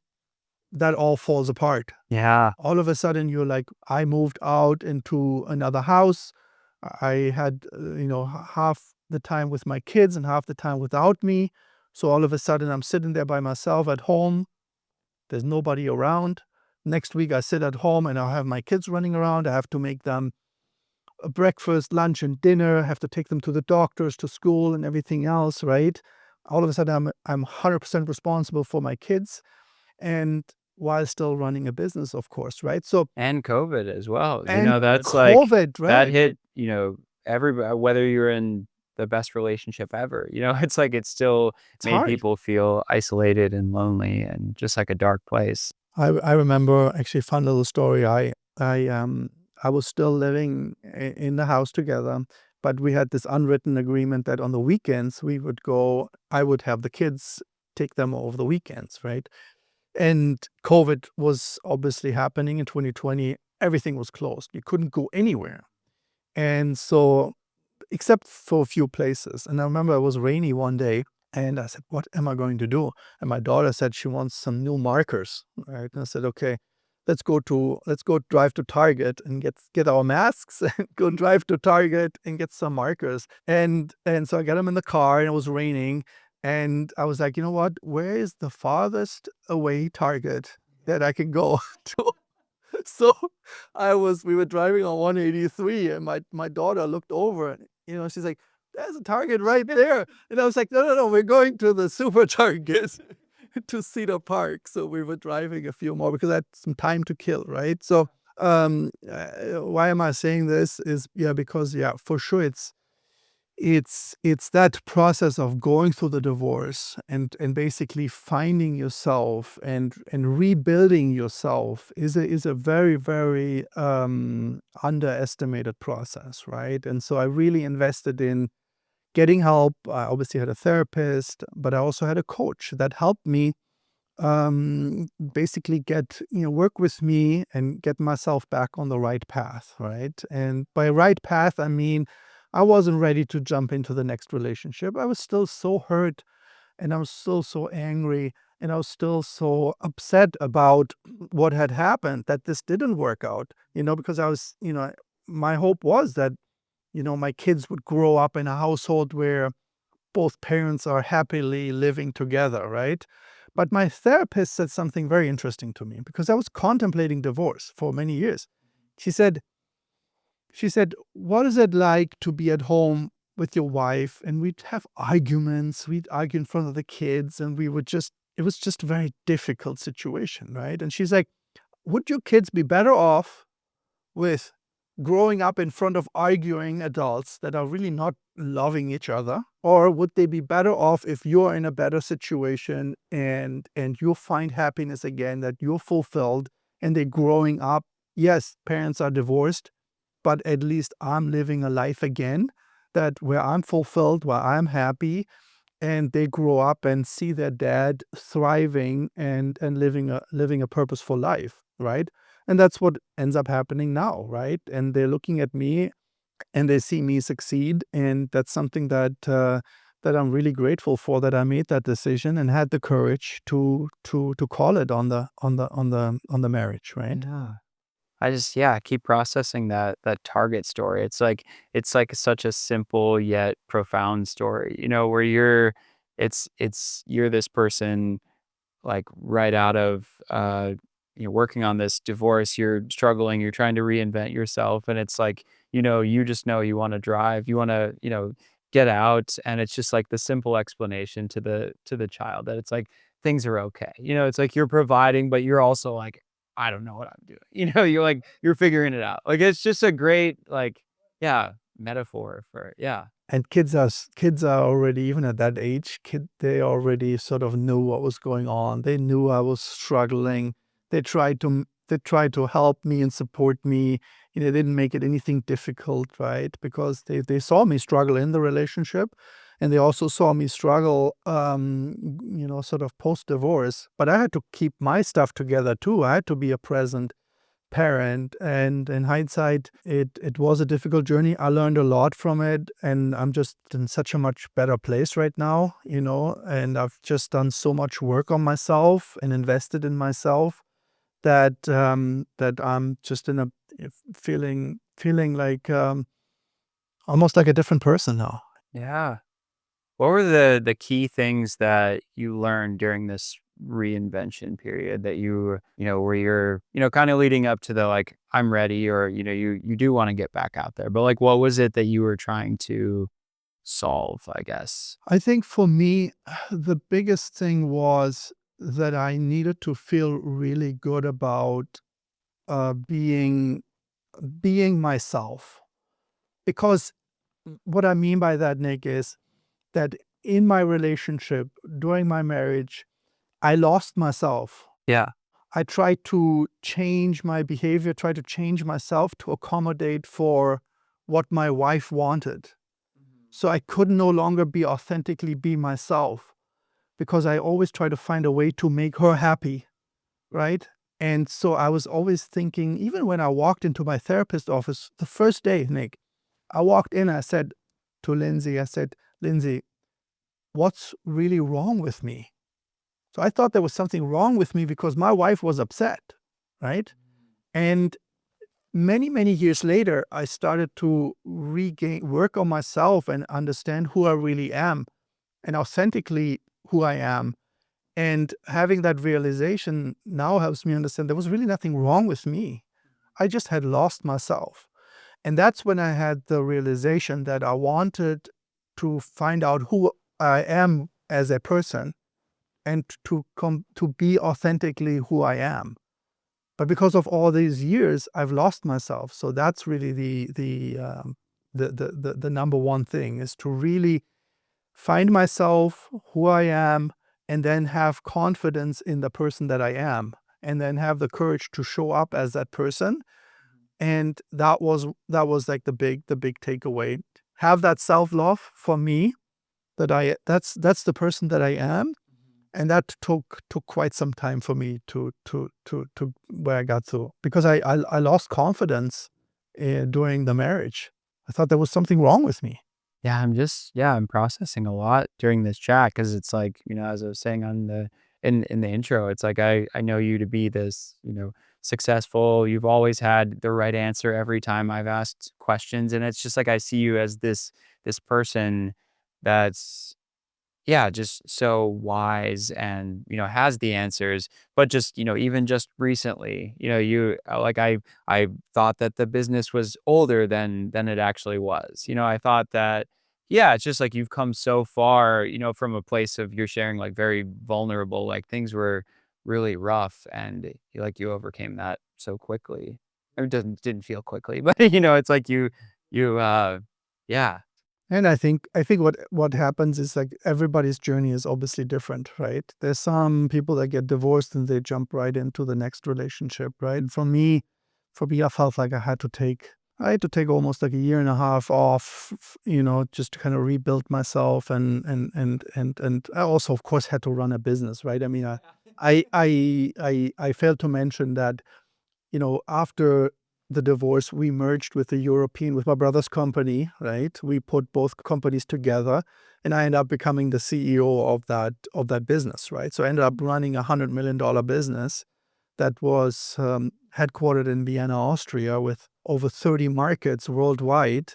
that all falls apart. Yeah. All of a sudden you're like, I moved out into another house. I had half the time with my kids and half the time without me. So all of a sudden I'm sitting there by myself at home. There's nobody around. Next week I sit at home and I have my kids running around. I have to make them a breakfast, lunch, and dinner. I have to take them to the doctors, to school, and everything else, right? All of a sudden I'm 100% responsible for my kids, and while still running a business, of course, right? So, And COVID as well, and that's like COVID, that right? hit, everybody, whether you're in the best relationship ever, it's like it still It's made hard. people feel isolated and lonely and just like a dark place. I remember actually a fun little story. I was still living in the house together, but we had this unwritten agreement that on the weekends we would go. I would have the kids, take them over the weekends, right? And COVID was obviously happening in 2020. Everything was closed. You couldn't go anywhere. And so, except for a few places. And I remember it was rainy one day, and I said, "What am I going to do?" And my daughter said she wants some new markers, right? And I said, "Okay, let's go drive to Target and get our masks and go drive to Target and get some markers." And so I got them in the car, and it was raining, and I was like, "You know what? Where is the farthest away Target that I can go to?" So we were driving on 183, and my daughter looked over, and she's like, "There's a Target right there." And I was like, "No, no, no, we're going to the super Target to Cedar Park." So we were driving a few more because I had some time to kill, right? So why am I saying this is, yeah, because, yeah, for sure it's that process of going through the divorce and basically finding yourself and rebuilding yourself is a very, very underestimated process, right? And so I really invested in getting help. I obviously had a therapist, but I also had a coach that helped me basically work with me and get myself back on the right path, right? And by right path, I mean, I wasn't ready to jump into the next relationship. I was still so hurt, and I was still so angry, and I was still so upset about what had happened, that this didn't work out, because my hope was that, my kids would grow up in a household where both parents are happily living together, right? But my therapist said something very interesting to me, because I was contemplating divorce for many years. She said, "What is it like to be at home with your wife?" And we'd have arguments, we'd argue in front of the kids, and it was just a very difficult situation, right? And she's like, "Would your kids be better off with growing up in front of arguing adults that are really not loving each other, or would they be better off if you're in a better situation and you find happiness again, that you're fulfilled, and they're growing up, yes, parents are divorced, but at least I'm living a life again, that where I'm fulfilled, where I'm happy, and they grow up and see their dad thriving and living a purposeful life, right?" And that's what ends up happening now, right? And they're looking at me, and they see me succeed, and that's something that I'm really grateful for, that I made that decision and had the courage to call it on the marriage, right? Yeah. I just I keep processing that Target story. It's like such a simple yet profound story, where you're this person, like, right out of, working on this divorce, you're struggling, you're trying to reinvent yourself, and it's like, you just know you wanna drive, you wanna, get out, and it's just like the simple explanation to the child that it's like, things are okay. It's like you're providing, but you're also like, "I don't know what I'm doing." You're like, you're figuring it out. Like, it's just a great, like, metaphor for And kids are already, even at that age, they already sort of knew what was going on. They knew I was struggling. They tried to help me and support me. They didn't make it anything difficult, right? Because they saw me struggle in the relationship, and they also saw me struggle, sort of post divorce. But I had to keep my stuff together too. I had to be a present parent, and in hindsight, it was a difficult journey. I learned a lot from it, and I'm just in such a much better place right now, and I've just done so much work on myself and invested in myself, that I'm just in a feeling like, almost like a different person now. yeah. What were the key things that you learned during this reinvention period that where you're, kind of leading up to the, like, I'm ready, or, you do want to get back out there, but, like, what was it that you were trying to solve, I guess? I think for me, the biggest thing was that I needed to feel really good about, being myself. Because what I mean by that, Nick, is that in my relationship, during my marriage, I lost myself. Yeah. I tried to change my behavior, tried to change myself to accommodate for what my wife wanted. So I could no longer authentically be myself, because I always try to find a way to make her happy, right? And so I was always thinking, even when I walked into my therapist office the first day, Nick, I walked in, I said to Lindsay, I said, Lindsay, what's really wrong with me? So I thought there was something wrong with me because my wife was upset, right? And many, many years later, I started to work on myself and understand who I really am and authentically who I am. And having that realization now helps me understand there was really nothing wrong with me. I just had lost myself. And that's when I had the realization that I wanted to find out who I am as a person and to be authentically who I am. But because of all these years, I've lost myself. So that's really the number one thing is to really find myself, who I am, and then have confidence in the person that I am, and then have the courage to show up as that person. And that was like the big takeaway. Have that self-love for me, that's the person that I am. And that took quite some time for me to where I got to, because I lost confidence during the marriage. I thought there was something wrong with me. I'm processing a lot during this chat because it's like, as I was saying on the in the intro, it's like I know you to be this, successful. You've always had the right answer every time I've asked questions. And it's just like I see you as this person that's, yeah, just so wise and, has the answers, but just, even just recently, like I thought that the business was older than it actually was. I thought that, yeah, it's just like you've come so far, from a place of you're sharing like very vulnerable, like things were really rough and you overcame that so quickly. It didn't feel quickly, but it's like you yeah. And I think what happens is like everybody's journey is obviously different, right? There's some people that get divorced and they jump right into the next relationship, right? And for me, I felt like I had to take almost like a year and a half off, just to kind of rebuild myself, and I also, of course, had to run a business, right? I mean, I failed to mention that after the divorce, we merged with my brother's company, right? We put both companies together, and I ended up becoming the CEO of that business, right? So I ended up running $100 million business that was headquartered in Vienna, Austria, with over 30 markets worldwide.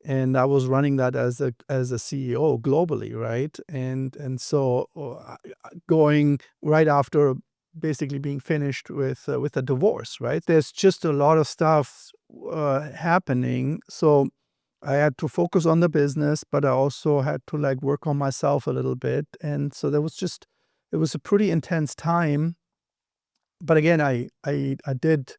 And I was running that as a CEO globally, right? And so going right after basically being finished with a divorce, right? There's just a lot of stuff happening. So I had to focus on the business, but I also had to like work on myself a little bit. And so it was a pretty intense time. But again, I did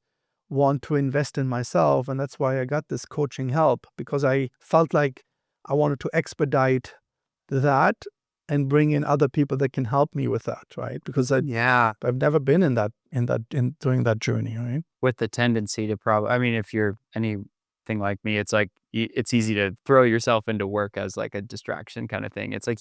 want to invest in myself, and that's why I got this coaching help, because I felt like I wanted to expedite that and bring in other people that can help me with that, right? Because Yeah. I've never been in during that journey, right? With the tendency to probably, I mean, if you're anything like me, it's like it's easy to throw yourself into work as like a distraction kind of thing. It's like,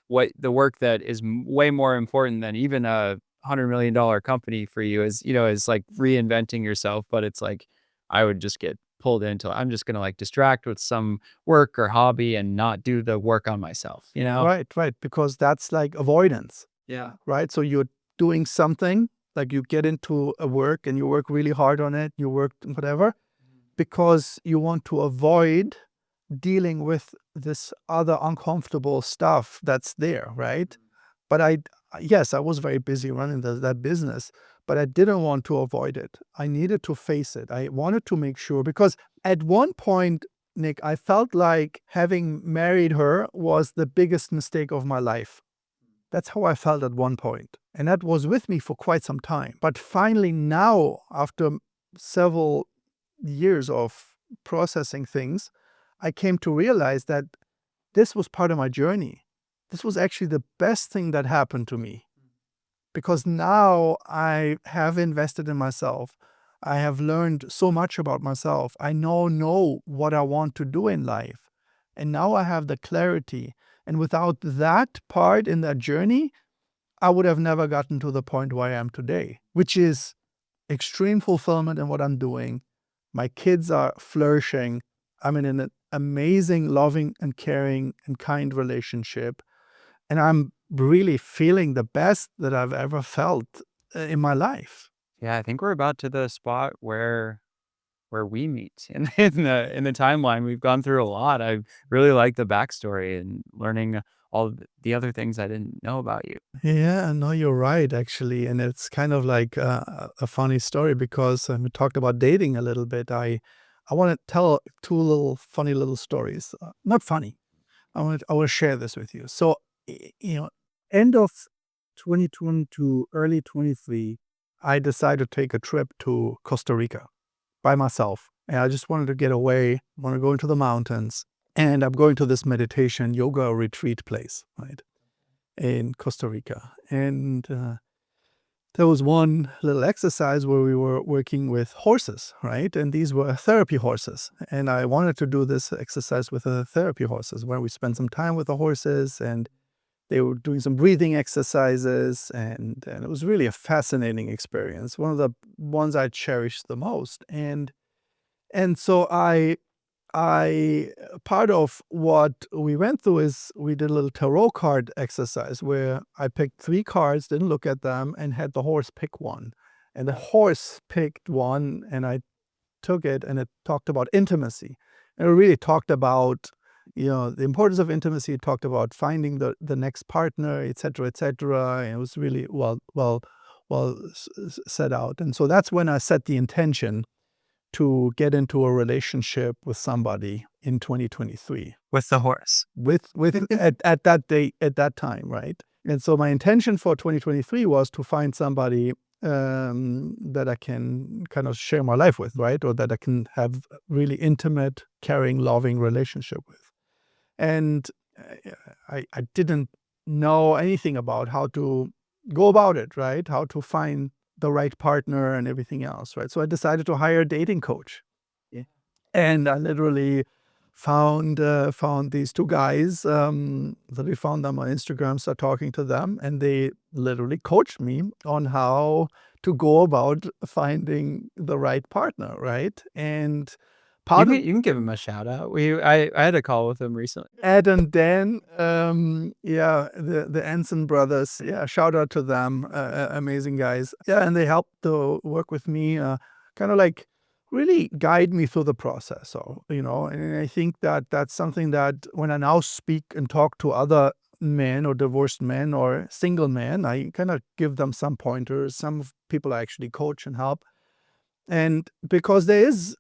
what the work that is way more important than even a $100 million company for you is, is like reinventing yourself. But it's like, I would just get pulled into, I'm just going to like distract with some work or hobby and not do the work on myself. Right, right. Because that's like avoidance, Yeah. right? So you're doing something, like you get into a work and you work really hard on it, you work whatever, because you want to avoid dealing with this other uncomfortable stuff that's there, right? But yes, I was very busy running that business, but I didn't want to avoid it. I needed to face it. I wanted to make sure, because at one point, Nick, I felt like having married her was the biggest mistake of my life. That's how I felt at one point. And that was with me for quite some time. But finally, now, after several years of processing things, I came to realize that this was part of my journey. This was actually the best thing that happened to me, because now I have invested in myself. I have learned so much about myself. I now know what I want to do in life. And now I have the clarity. And without that part in that journey, I would have never gotten to the point where I am today, which is extreme fulfillment in what I'm doing. My kids are flourishing. I'm in amazing, loving, and caring and kind relationship. And I'm really feeling the best that I've ever felt in my life. Yeah, I think we're about to the spot where we meet in the timeline. We've gone through a lot. I really like the backstory and learning all the other things I didn't know about you. Yeah, no, you're right, actually. And it's kind of like a funny story because we talked about dating a little bit. I want to tell two little funny little stories. Not funny. I will share this with you. So, you know, end of 2022, early 23, I decided to take a trip to Costa Rica by myself. And I just wanted to get away, want to go into the mountains. And I'm going to this meditation yoga retreat place, right, in Costa Rica. And there was one little exercise where we were working with horses, right? And these were therapy horses. And I wanted to do this exercise with the therapy horses where we spent some time with the horses and they were doing some breathing exercises. And it was really a fascinating experience, one of the ones I cherished the most. And so I part of what we went through is we did a little tarot card exercise where I picked 3 cards, didn't look at them, and had the horse pick one. And the horse picked one, and I took it, and it talked about intimacy. And it really talked about, the importance of intimacy. It talked about finding the next partner, et cetera, et cetera. And it was really well set out. And so that's when I set the intention to get into a relationship with somebody in 2023 With the horse. with at that date, at that time, right? And so my intention for 2023 was to find somebody that I can kind of share my life with, right? Or that I can have really intimate, caring, loving relationship with. And I didn't know anything about how to go about it, right? How to find the right partner and everything else, right? So I decided to hire a dating coach. Yeah. And I literally found these 2 guys, that we found them on Instagram, started talking to them, and they literally coached me on how to go about finding the right partner, right? And You part can of you can give him a shout out. I had a call with him recently. Ed and Dan, yeah, the Ensign brothers, yeah, shout out to them, amazing guys. Yeah, and they helped to work with me, kind of like really guide me through the process. So, and I think that that's something that when I now speak and talk to other men or divorced men or single men, I kind of give them some pointers. Some people I actually coach and help. And because there is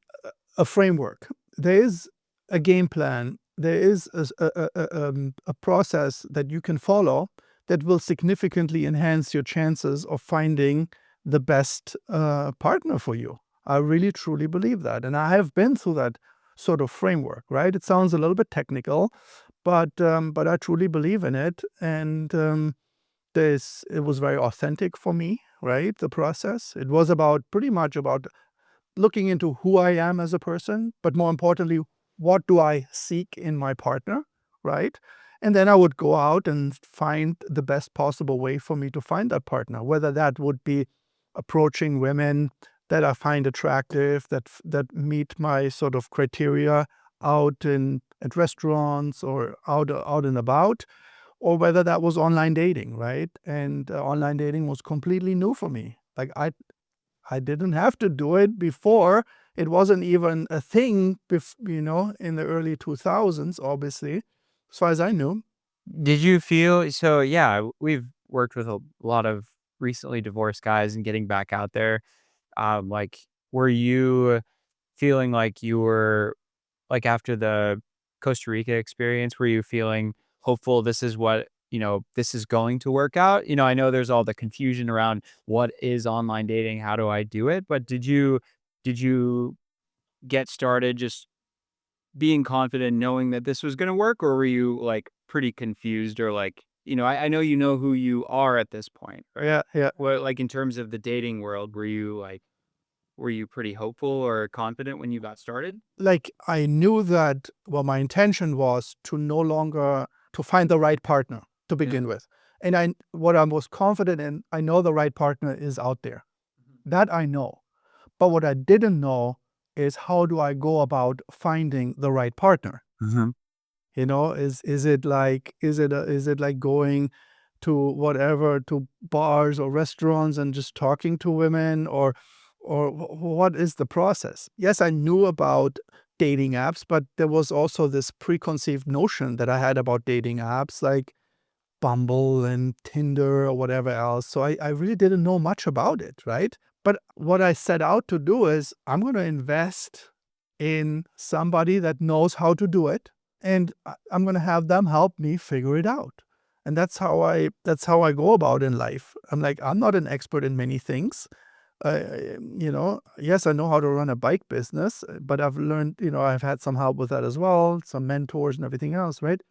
a framework. There is a game plan. There is a process that you can follow that will significantly enhance your chances of finding the best partner for you. I really truly believe that. And I have been through that sort of framework, right? It sounds a little bit technical, but I truly believe in it. And it was very authentic for me, right? The process. It was pretty much about looking into who I am as a person, but more importantly, what do I seek in my partner, right? And then I would go out and find the best possible way for me to find that partner, whether that would be approaching women that I find attractive, that meet my sort of criteria out in at restaurants or out and about, or whether that was online dating, right? And online dating was completely new for me. Like I didn't have to do it before. It wasn't even a thing, in the early 2000s, obviously, as far as I knew. Did you feel so? Yeah, we've worked with a lot of recently divorced guys and getting back out there. Like, were you feeling like you were like after the Costa Rica experience, were you feeling hopeful this is what, this is going to work out? I know there's all the confusion around what is online dating, how do I do it? But did you get started just being confident knowing that this was gonna work, or were you, like, pretty confused or, like, I know you know who you are at this point, right? Yeah, yeah. Well, like, in terms of the dating world, were you pretty hopeful or confident when you got started? Like I knew that, well, my intention was to no longer to find the right partner to Yeah. begin with. And what I was confident in, I know the right partner is out there. Mhm. That I know. But what I didn't know is how do I go about finding the right partner? Mhm. Is it like is it like going to whatever to bars or restaurants and just talking to women, or what is the process? Yes, I knew about dating apps, but there was also this preconceived notion that I had about dating apps like Bumble and Tinder or whatever else. So I really didn't know much about it, right? But what I set out to do is I'm going to invest in somebody that knows how to do it, and I'm going to have them help me figure it out. And that's how I go about in life. I'm like, I'm not an expert in many things. Yes, I know how to run a bike business, but I've learned, I've had some help with that as well, some mentors and everything else, right?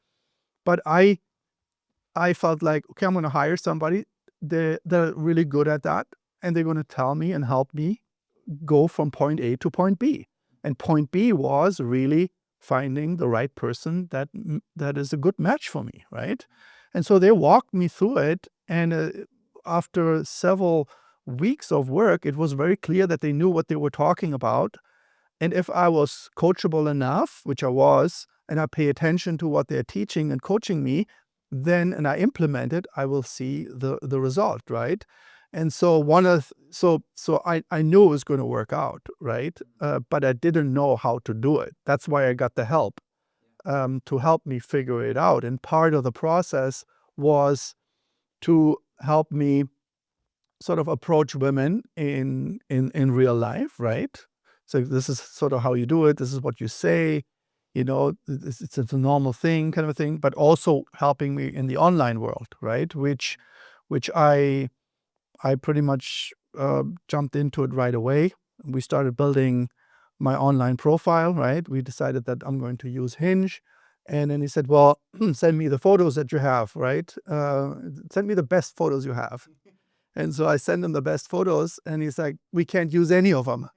But I felt like, okay, I'm going to hire somebody. They're really good at that, and they're going to tell me and help me go from point A to point B. And point B was really finding the right person that is a good match for me, right? And so they walked me through it, and after several weeks of work, it was very clear that they knew what they were talking about, and if I was coachable enough, which I was, and I pay attention to what they're teaching and coaching me, then and I implement it, I will see the result, right? And so I knew it was going to work out, right? But I didn't know how to do it. That's why I got the help to help me figure it out. And part of the process was to help me sort of approach women in real life, right? So this is sort of how you do it. This is what you say. It's a normal thing, kind of a thing. But also helping me in the online world, right? Which I pretty much jumped into it right away. We started building my online profile, right? We decided that I'm going to use Hinge. And then he said, well, send me the photos that you have, right? Send me the best photos you have. And so I sent him the best photos, and he's like, "We can't use any of them.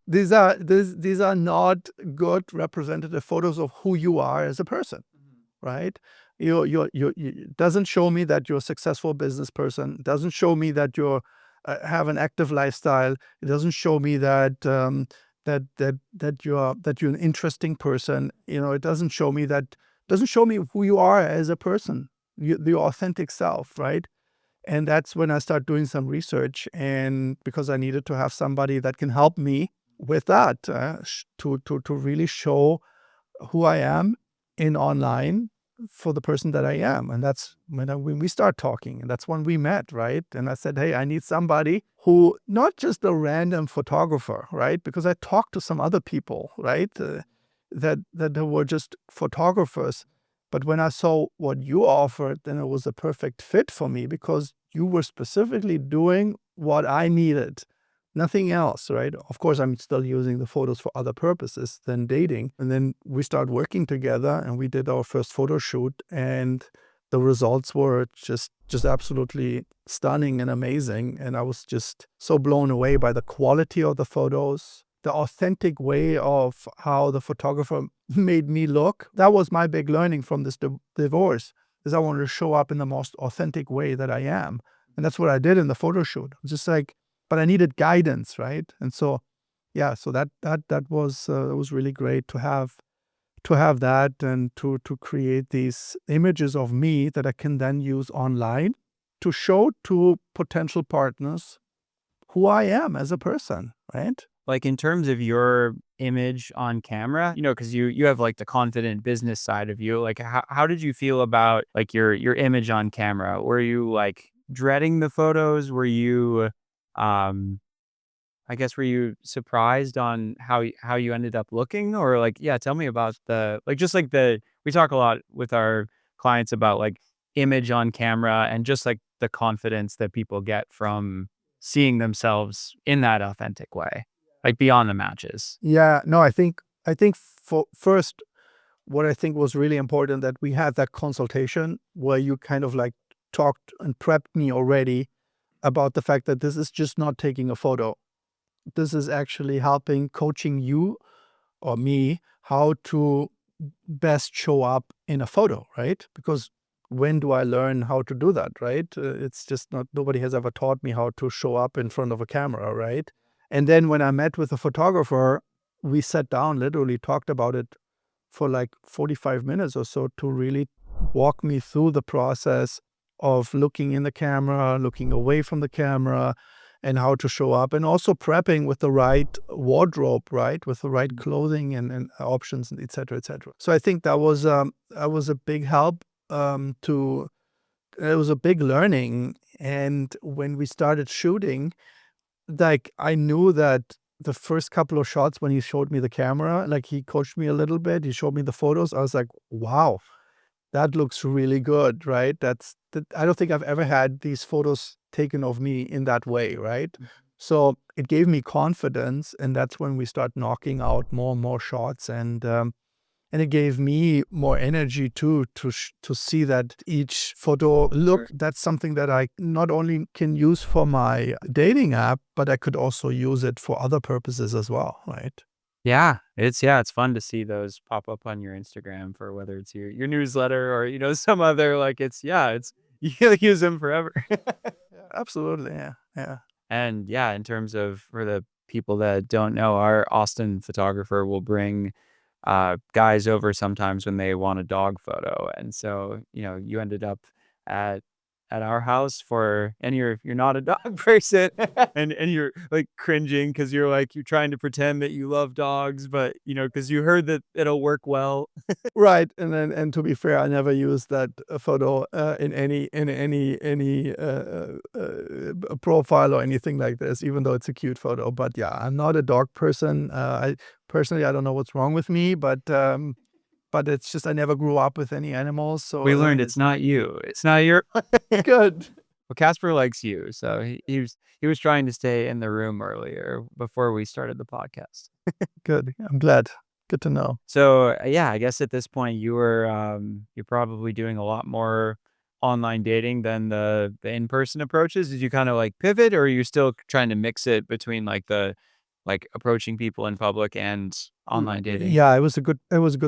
These are not good representative photos of who you are as a person, right? It doesn't show me that you're a successful business person. It doesn't show me that you have an active lifestyle. It doesn't show me that you're an interesting person. It doesn't show me who you are as a person, your authentic self, right? And that's when I start doing some research, and because I needed to have somebody that can help me with that, to really show who I am in online for the person that I am. And that's when we start talking, and that's when we met, right? And I said, hey, I need somebody who, not just a random photographer, right? Because I talked to some other people, right? That were just photographers. But when I saw what you offered, then it was a perfect fit for me because you were specifically doing what I needed, nothing else, right? Of course, I'm still using the photos for other purposes than dating. And then we started working together, and we did our first photo shoot, and the results were just absolutely stunning and amazing. And I was just so blown away by the quality of the photos, the authentic way of how the photographer made me look. That was my big learning from this divorce, is I wanted to show up in the most authentic way that I am. And that's what I did in the photo shoot. I was just like, but I needed guidance, right? And so, yeah, so that was really great to have that, and to create these images of me that I can then use online to show to potential partners who I am as a person, right? Like, in terms of your image on camera, because you have, like, the confident business side of you, like, how did you feel about, like, your image on camera? Were you, like, dreading the photos? Were you, um I guess, were you surprised on how you ended up looking? Or, like, yeah, tell me about just, like, we talk a lot with our clients about, like, image on camera and just, like, the confidence that people get from seeing themselves in that authentic way, like, beyond the matches. Yeah, no, I think for first, what I think was really important, that we had that consultation where you kind of like talked and prepped me already about the fact that this is just not taking a photo. This is actually helping coaching you or me how to best show up in a photo, right? Because when do I learn how to do that, right? It's just not, nobody has ever taught me how to show up in front of a camera, right? And then when I met with the photographer, we sat down, literally talked about it for like 45 minutes or so to really walk me through the process of looking in the camera, looking away from the camera, and how to show up, and also prepping with the right wardrobe, right, with the right clothing and options, and et cetera, et cetera. So I think that was a big help. To It was a big learning, and when we started shooting, like, I knew that the first couple of shots when he showed me the camera, like, he coached me a little bit, he showed me the photos, I was like, "Wow, that looks really good," right? I don't think I've ever had these photos taken of me in that way, right? So, it gave me confidence, and that's when we start knocking out more and more shots, and it gave me more energy too to see that each photo look, that's something that I not only can use for my dating app, but I could also use it for other purposes as well, right? It's fun to see those pop up on your Instagram for whether it's your newsletter or, some other, like, it's you can use them forever. Yeah, absolutely, yeah, yeah. And yeah, in terms of for the people that don't know, our Austin photographer will bring guys over sometimes when they want a dog photo. And so, you ended up at our house for and you're not a dog person and you're like cringing because you're trying to pretend that you love dogs, but because you heard that it'll work well. Right, and to be fair, I never used that, photo, in any profile or anything like this, even though it's a cute photo, but yeah, I'm not a dog person. I personally, I don't know what's wrong with me, but it's just I never grew up with any animals, so, We learned it's not you. It's not your good, Well, Casper likes you, so he was trying to stay in the room earlier before we started the podcast. good, I'm glad. Good to know. So, yeah, I guess at this point you're probably doing a lot more online dating than the in-person approaches. Did you kinda, like, pivot, or are you still trying to mix it between, like, approaching people in public and online dating? Yeah, it was a good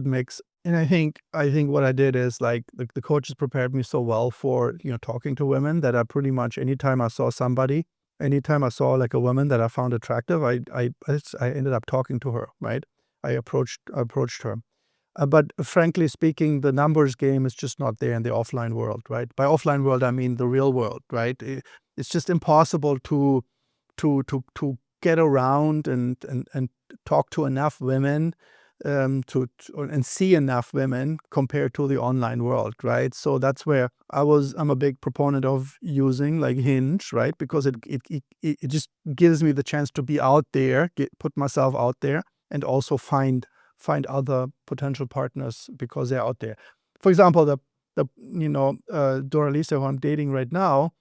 mix, and I think what I did is, like, the coaches prepared me so well for, talking to women that I pretty much anytime I saw somebody, anytime I saw, like, a woman that I found attractive, I ended up talking to her, right? I approached her. But frankly speaking, the numbers game is just not there in the offline world, right? By offline world, I mean the real world, right? It's just impossible to get around and talk to enough women, and see enough women compared to the online world, right? So that's where I'm a big proponent of using like Hinge, right? Because it just gives me the chance to be out there, put myself out there, and also find other potential partners because they're out there. For example, the Doralisa who I'm dating right now,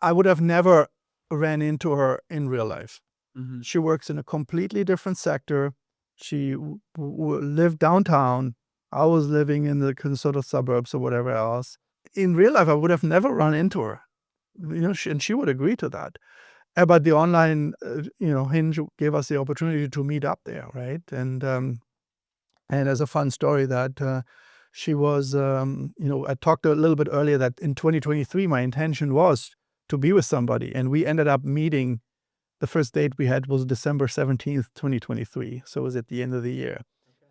I would have never ran into her in real life. Mhm. She works in a completely different sector. She lived downtown. I was living in the sort of suburbs or whatever else. In real life, I would have never run into her. And she would agree to that. But the online, Hinge gave us the opportunity to meet up there, right? And as a fun story that she was, I talked a little bit earlier that in 2023, my intention was to be with somebody. And we ended up meeting. The first date we had was December 17th, 2023. So it was at the end of the year.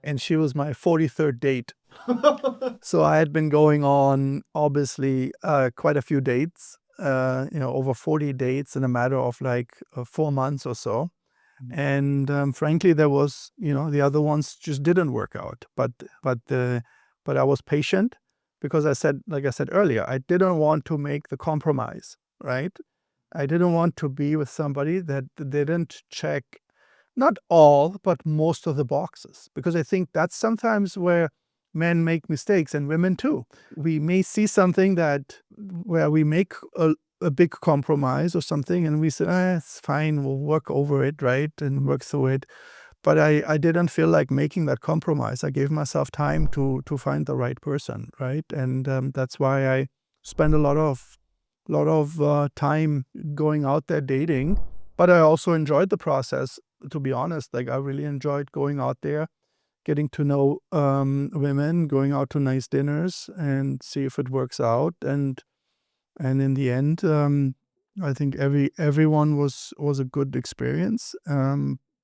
And she was my 43rd date. So I had been going on, obviously, quite a few dates, over 40 dates in a matter of like 4 months or so. And frankly, there was, the other ones just didn't work out. But I was patient because like I said earlier, I didn't want to make the compromise, right? I didn't want to be with somebody that didn't check not all, but most of the boxes, because I think that's sometimes where men make mistakes and women too. We may see something that where we make a big compromise or something and we say, it's fine, we'll work over it, right? And work through it. But I didn't feel like making that compromise. I gave myself time to find the right person, right? And that's why I spend a lot of time going out there dating. But I also enjoyed the process, to be honest. Like, I really enjoyed going out there, getting to know women, going out to nice dinners and see if it works out. And in the end, I think everyone was a good experience.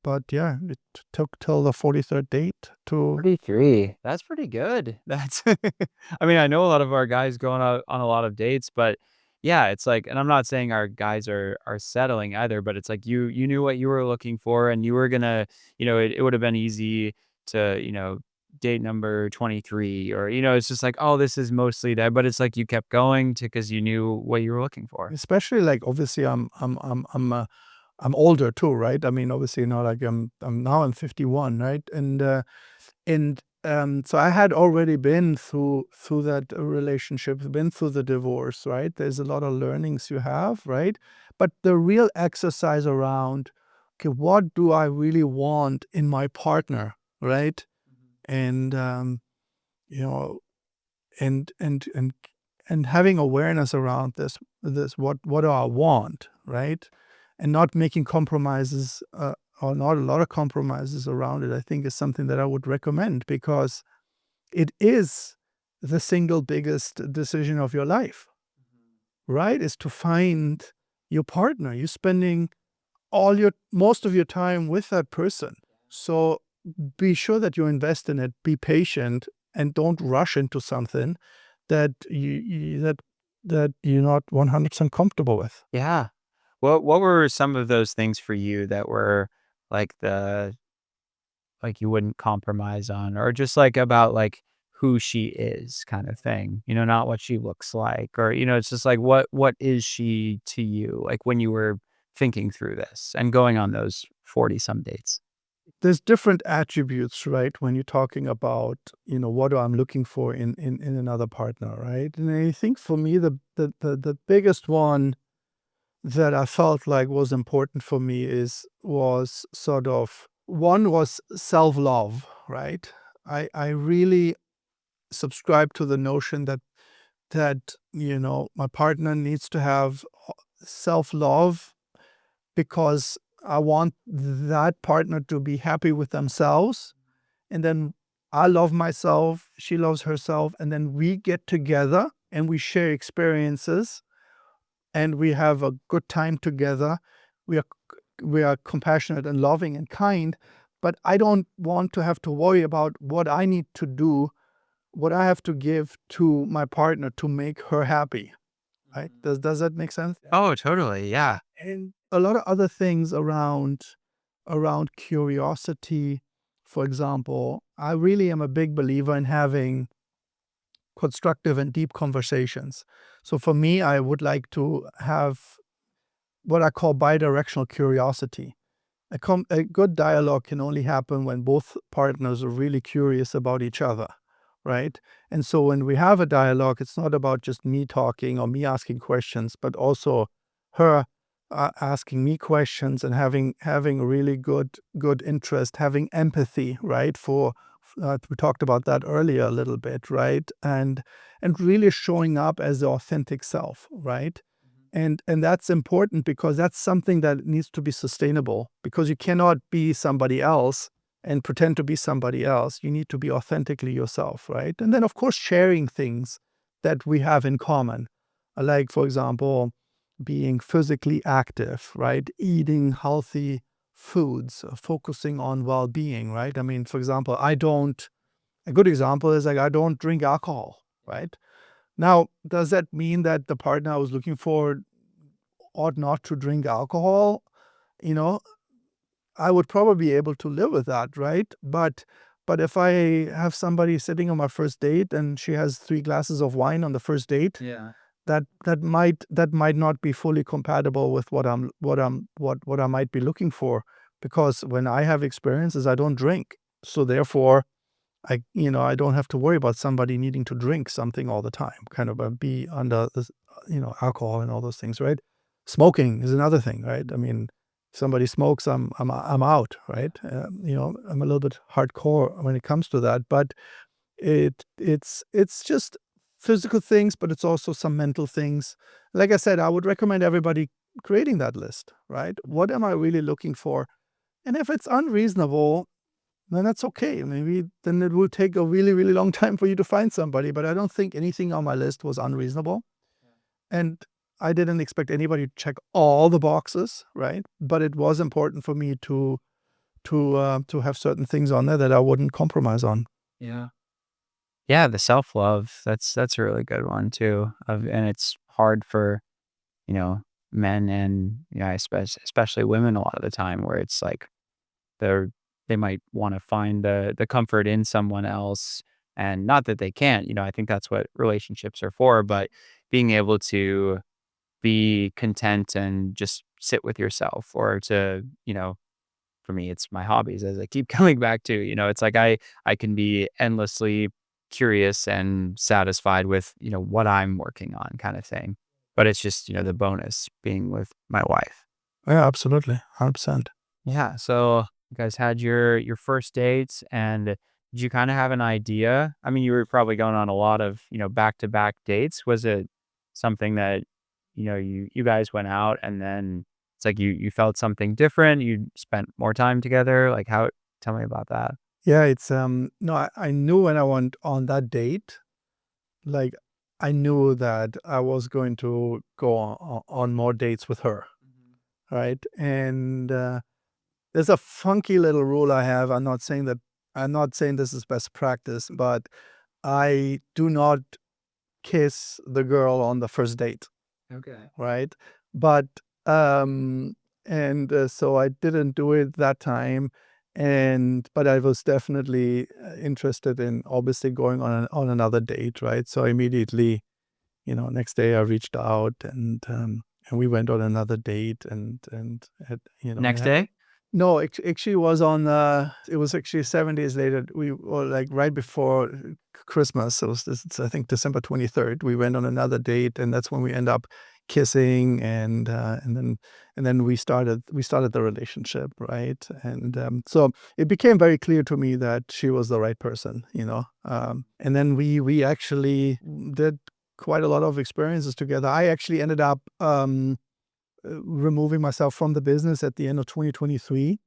But yeah, it took till the 43rd date to 43. That's pretty good. That's I mean, I know a lot of our guys going out on a lot a dates, but yeah, it's like and I'm not saying our guys are settling either, but it's like you knew what you were looking for and you were gonna, it would have been easy to, date number 23 or, it's just like, oh, this is mostly that, but it's like you kept going to because you knew what you were looking for. especially like obviously I'm older too, right? I mean, obviously, like I'm 51, right? And so I had already been through that relationship, been through the divorce, right? There's a lot of learnings you have, right? But the real exercise around, okay, what do I really want in my partner, right? And you know, and and and and having awareness around this what do I want, right? And not making compromises, or not a lot of compromises around it, I think is something that I would recommend because it is the single biggest decision of your life, right? Is to find your partner. You're spending most of your time with that person. So be sure that you invest in it, be patient, and don't rush into something that that you're not 100% comfortable with. Yeah. What were some of those things for you that were like like you wouldn't compromise on or just like about like who she is kind of thing, not what she looks like or, it's just like what is she to you like when you were thinking through this and going on those 40 some dates? There's different attributes, right? When you're talking about, what I'm looking for in another partner, right? And I think for me, the biggest one that I felt like was important for me was sort of one was self-love, right? I really subscribe to the notion that my partner needs to have self-love because I want that partner to be happy with themselves. And then I love myself, she loves herself, and then we get together and we share experiences and we have a good time together. We are we are compassionate and loving and kind, but I don't want to have to worry about what I need to do, what I have to give to my partner to make her happy, right? Does that make sense? Yeah. Oh, totally. Yeah. And a lot of other things around curiosity, for example. I really am a big believer in having constructive and deep conversations. So for me, I would like to have what I call bidirectional curiosity. A good dialogue can only happen when both partners are really curious about each other, right? And so when we have a dialogue, it's not about just me talking or me asking questions, but also her asking me questions and having really good interest, having empathy, right? We talked about that earlier a little bit, right? And really showing up as the authentic self, right? And that's important because that's something that needs to be sustainable because you cannot be somebody else and pretend to be somebody else. You need to be authentically yourself, right? And then, of course, sharing things that we have in common, like, for example, being physically active, right? Eating healthy foods, focusing on well-being, right? I mean, for example, a good example is like I don't drink alcohol, right? Now, does that mean that the partner I was looking for ought not to drink alcohol? You know, I would probably be able to live with that, right? But if I have somebody sitting on my first date and she has 3 glasses of wine on the first date, Yeah. that might not be fully compatible with what I might be looking for. Because when I have experiences, I don't drink. So therefore, I don't have to worry about somebody needing to drink something all the time, kind of be under this, alcohol and all those things, right? Smoking is another thing, right? I mean, somebody smokes, I'm out, right? I'm a little bit hardcore when it comes to that, but it's just physical things, but it's also some mental things. Like I said, I would recommend everybody creating that list, right? What am I really looking for? And if it's unreasonable, then that's okay. Maybe then it will take a really, really long time for you to find somebody, but I don't think anything on my list was unreasonable. And I didn't expect anybody to check all the boxes, right? But it was important for me to have certain things on there that I wouldn't compromise on. Yeah. Yeah, the self-love, that's a really good one too, and it's hard for, you know, men and, yeah, especially women a lot of the time where it's like they're they might wanna find the comfort in someone else, and not that they can't, I think that's what relationships are for, but being able to be content and just sit with yourself or to, for me, it's my hobbies as I keep coming back to, it's like I can be endlessly curious and satisfied with, what I'm working on kind of thing. But it's just, the bonus being with my wife. Yeah, absolutely, 100%. Yeah. So you guys had your first dates and did you kind of have an idea? I mean, you were probably going on a lot of, back to back dates. Was it something that, you guys went out and then it's like you felt something different, you spent more time together? Like how tell me about that. Yeah, it's, no, I knew when I went on that date, like, I knew that I was going to go on more dates with her, right? And, there's a funky little rule I have. I'm not saying this is best practice, but I do not kiss the girl on the first date, Okay. right? But, um so I didn't do it that time, but I was definitely, interested in obviously going on another date, right? So immediately, next day I reached out and we went on another date and had, Next day? no, actually, it was actually 7 days later. We were, like, right before Christmas. It was this, I think, December 23rd. We went on another date, and that's when we end up kissing, and then we started the relationship, right? So it became very clear to me that she was the right person, and then we actually did quite a lot of experiences together. I actually ended up, removing myself from the business at the end of 2023.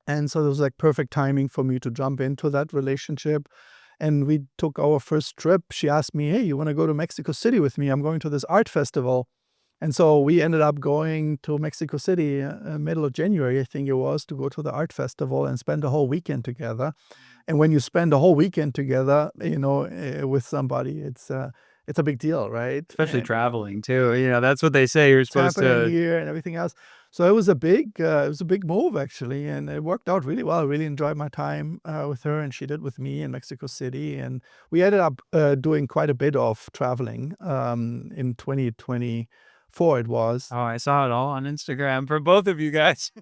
And so it was like perfect timing for me to jump into that relationship. And we took our first trip. She asked me, "Hey, you want to go to Mexico City with me? I'm going to this art festival." And so we ended up going to Mexico City, middle of January, I think it was, to go to the art festival and spend a whole weekend together. And when you spend a whole weekend together, with somebody, it's a big deal, right? Especially And traveling too. That's what they say. You're it's supposed happening to. here and everything else. So it was a big move actually, and it worked out really well. I really enjoyed my time, with her, and she did with me in Mexico City, and we ended up, doing quite a bit of traveling, in 2024 it was. Oh, I saw it all on Instagram for both of you guys.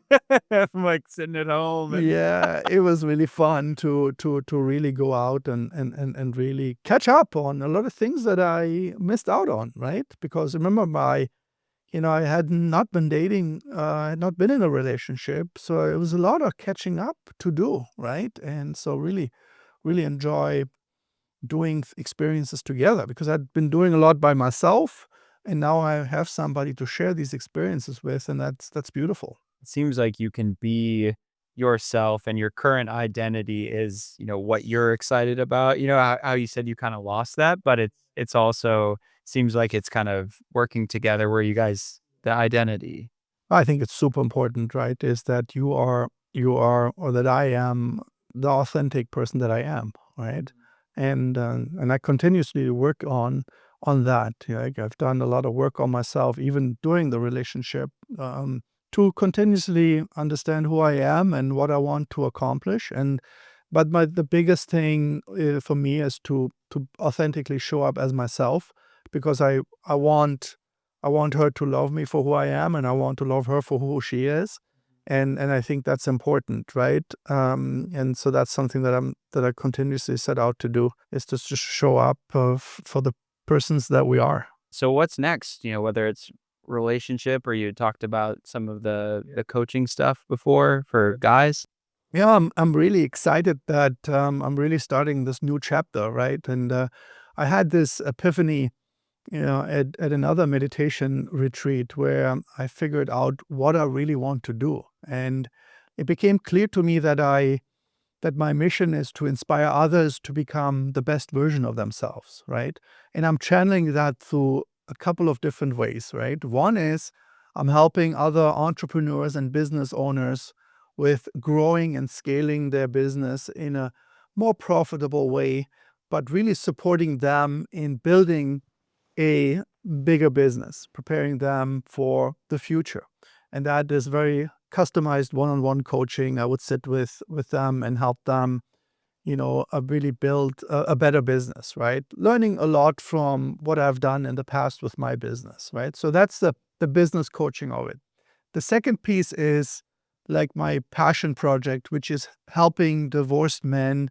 I'm like sitting at home and Yeah, it was really fun to really go out and really catch up on a lot of things that I missed out on, right? Because remember I had not been dating, I had not been in a relationship, so it was a lot of catching up to do, right? And so really, really enjoy doing experiences together because I'd been doing a lot by myself, and now I have somebody to share these experiences with, and that's beautiful. it seems like you can be yourself and your current identity is, what you're excited about. How you said you kind of lost that, but it's also seems like it's kind of working together where you guys the identity. I think it's super important, right? Is that or that I am the authentic person that I am, right? And I continuously work on that. Like I've done a lot of work on myself, even during the relationship, to continuously understand who I am and what I want to accomplish. But the biggest thing, for me is to authentically show up as myself because I want her to love me for who I am, and I want to love her for who she is, and I think that's important, right? And so that's something that I continuously set out to do is to just show up, for the persons that we are. So what's next? Whether it's relationship or you talked about some of the coaching stuff before for guys. Yeah, I'm really excited that, I'm really starting this new chapter, right? And I had this epiphany, at another meditation retreat where I figured out what I really want to do. And it became clear to me that my mission is to inspire others to become the best version of themselves, right? And I'm channeling that through a couple of different ways, right? One is I'm helping other entrepreneurs and business owners with growing and scaling their business in a more profitable way, but really supporting them in building a bigger business, preparing them for the future. And that is very customized one-on-one coaching. I would sit with them and help them, really build a better business, right? Learning a lot from what I've done in the past with my business, right? So that's the business coaching of it. The second piece is like my passion project, which is helping divorced men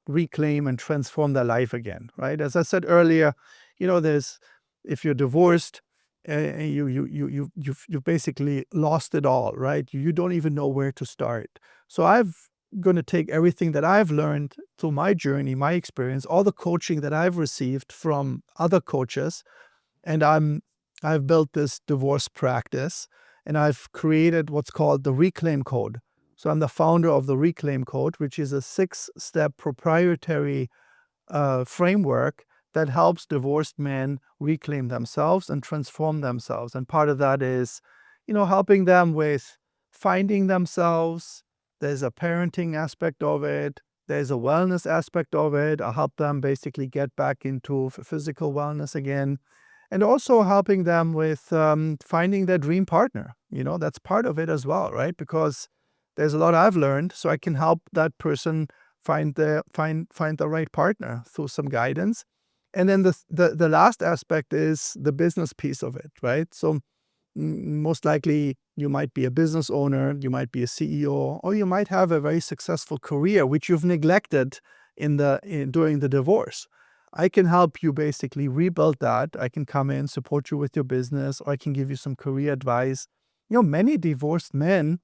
reclaim and transform their life again, right? As I said earlier, there's if you're divorced, you've basically lost it all, right? You don't even know where to start. So I've going to take everything that I've learned through my journey, my experience, all the coaching that I've received from other coaches, and I've built this divorce practice, and I've created what's called the Reclaim Code. So I'm the founder of the Reclaim Code, which is a 6-step proprietary framework that helps divorced men reclaim themselves and transform themselves. And part of that is, helping them with finding themselves. There's a parenting aspect of it. There's a wellness aspect of it. I help them basically get back into physical wellness again. And also helping them with finding their dream partner. That's part of it as well, right? Because there's a lot I've learned, so I can help that person find the right partner through some guidance. And then the last aspect is the business piece of it, right? So most likely you might be a business owner, you might be a CEO, or you might have a very successful career which you've neglected during the divorce. I can help you basically rebuild that. I can come in, support you with your business, or I can give you some career advice. Many divorced men,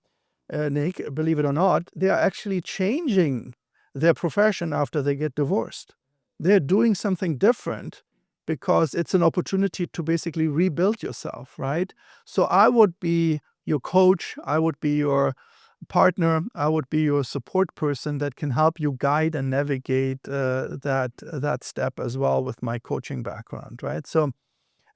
Nick, believe it or not, they are actually changing their profession after they get divorced. They're doing something different because it's an opportunity to basically rebuild yourself, right? So I would be your coach, I would be your partner, I would be your support person that can help you guide and navigate that step as well with my coaching background, right? So,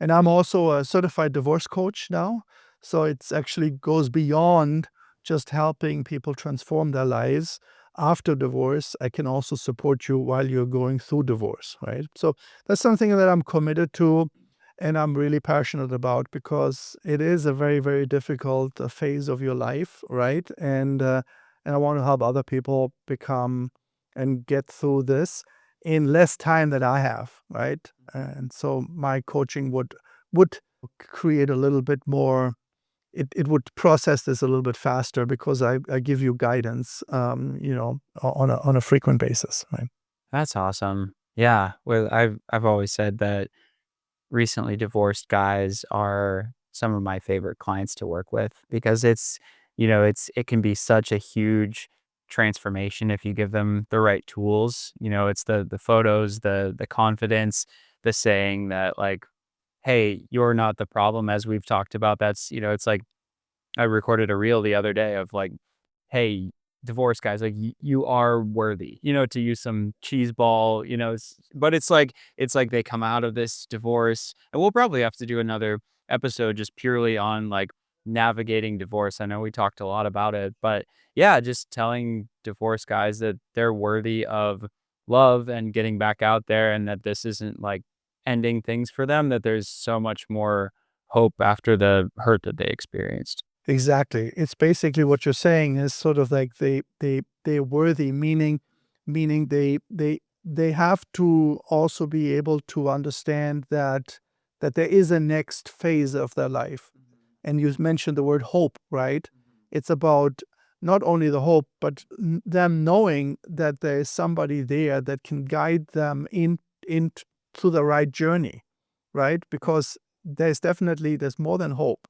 and I'm also a certified divorce coach now. So it's actually goes beyond just helping people transform their lives after divorce. I can also support you while you're going through divorce, right? So that's something that I'm committed to and I'm really passionate about because it is a very, very difficult phase of your life, right? And I want to help other people become and get through this in less time than I have, right? And so my coaching would create a little bit more. It would process this a little bit faster because I give you guidance, on a frequent basis, right? That's awesome. Yeah. Well, I've always said that recently divorced guys are some of my favorite clients to work with because it can be such a huge transformation if you give them the right tools. It's the photos, the confidence, the saying that like, hey, you're not the problem, as we've talked about. It's like I recorded a reel the other day of like, "Hey, divorce guys, like you are worthy," to use some cheese ball, but it's like they come out of this divorce, and we'll probably have to do another episode just purely on like navigating divorce. I know we talked a lot about it, but yeah, just telling divorce guys that they're worthy of love and getting back out there and that this isn't like ending things for them, that there's so much more hope after the hurt that they experienced. Exactly. It's basically what you're saying is sort of like they're worthy, meaning they have to also be able to understand that there is a next phase of their life. And you mentioned the word hope, right? It's about not only the hope, but them knowing that there is somebody there that can guide them in to the right journey, right? Because there's more than hope.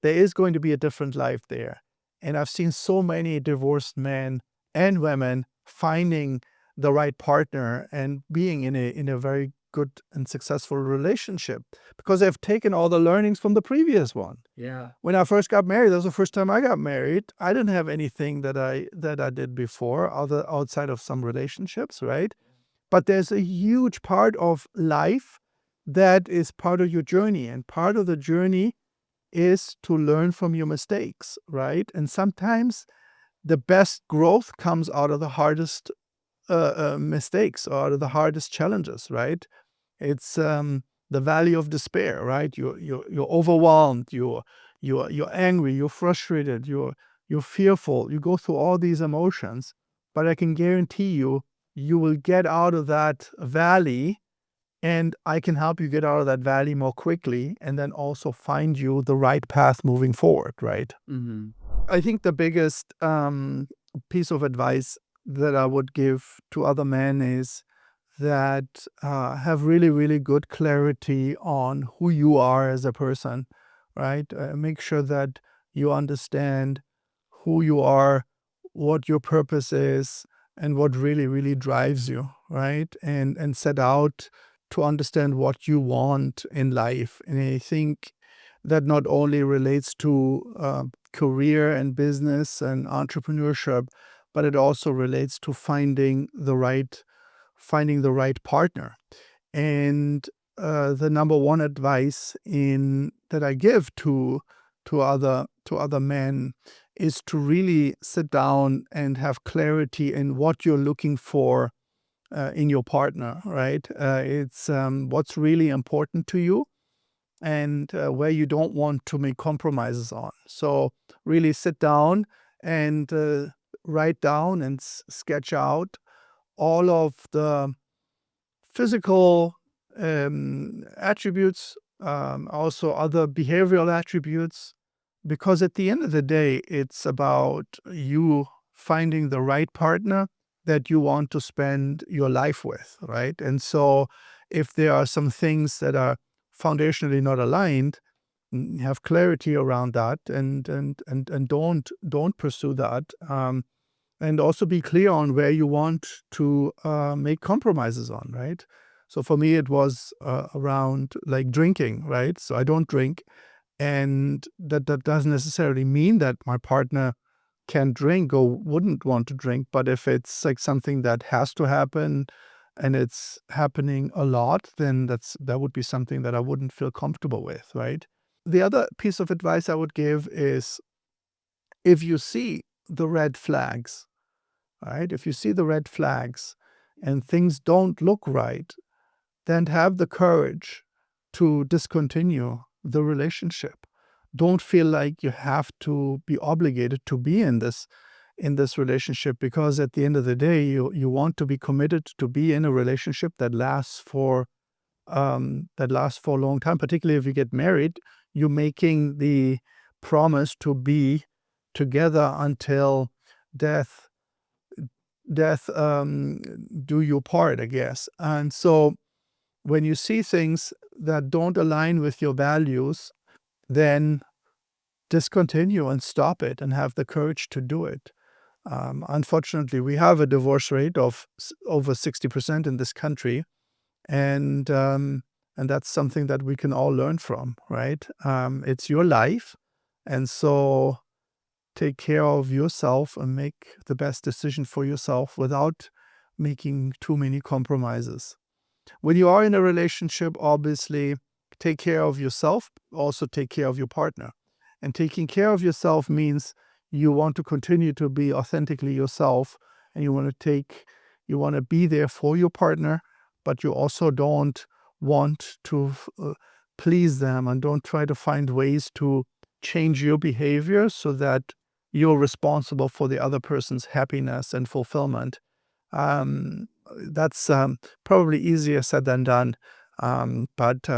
There is going to be a different life there. And I've seen so many divorced men and women finding the right partner and being in a very good and successful relationship because they've taken all the learnings from the previous one. Yeah. When I first got married, that was the first time I got married. I didn't have anything that I did before, outside of some relationships, right? But there's a huge part of life that is part of your journey. And part of the journey is to learn from your mistakes, right? And sometimes the best growth comes out of the hardest mistakes or out of the hardest challenges, right? It's the valley of despair, right? You're overwhelmed. You're angry. You're frustrated. You're fearful. You go through all these emotions, but I can guarantee you, you will get out of that valley, and I can help you get out of that valley more quickly, and then also find you the right path moving forward, right? Mhm. I think the biggest piece of advice that I would give to other men is that have really, really good clarity on who you are as a person, right? Make sure that you understand who you are, what your purpose is, and what really, really drives you, right? And set out to understand what you want in life. And I think that not only relates to career and business and entrepreneurship, but it also relates to finding the right partner. And the number one advice in that I give to other men is to really sit down and have clarity in what you're looking for in your partner. Right? It's what's really important to you, and where you don't want to make compromises on. So really sit down and write down and sketch out all of the physical attributes, also other behavioral attributes, because at the end of the day, it's about you finding the right partner that you want to spend your life with, right? And so if there are some things that are foundationally not aligned, have clarity around that, and don't pursue that. And also be clear on where you want to make compromises on, right? So for me, it was around like drinking, right? So I don't drink, and that doesn't necessarily mean that my partner can drink or wouldn't want to drink. But if it's like something that has to happen and it's happening a lot, then that would be something that I wouldn't feel comfortable with, right? The other piece of advice I would give is, if you see the red flags, right? If you see the red flags and things don't look right, then have the courage to discontinue the relationship. Don't feel like you have to be obligated to be in this relationship, because at the end of the day, you want to be committed to be in a relationship that lasts for a long time. Particularly if you get married, you're making the promise to be together until death do you part, I guess. And so when you see things that don't align with your values, then discontinue and stop it and have the courage to do it. Unfortunately, we have a divorce rate of over 60% in this country, and that's something that we can all learn from, right? It's your life, and so take care of yourself and make the best decision for yourself without making too many compromises. When you are in a relationship, obviously, take care of yourself, also take care of your partner. And taking care of yourself means you want to continue to be authentically yourself, and you want to be there for your partner, but you also don't want to please them, and don't try to find ways to change your behavior so that you're responsible for the other person's happiness and fulfillment. That's probably easier said than done. But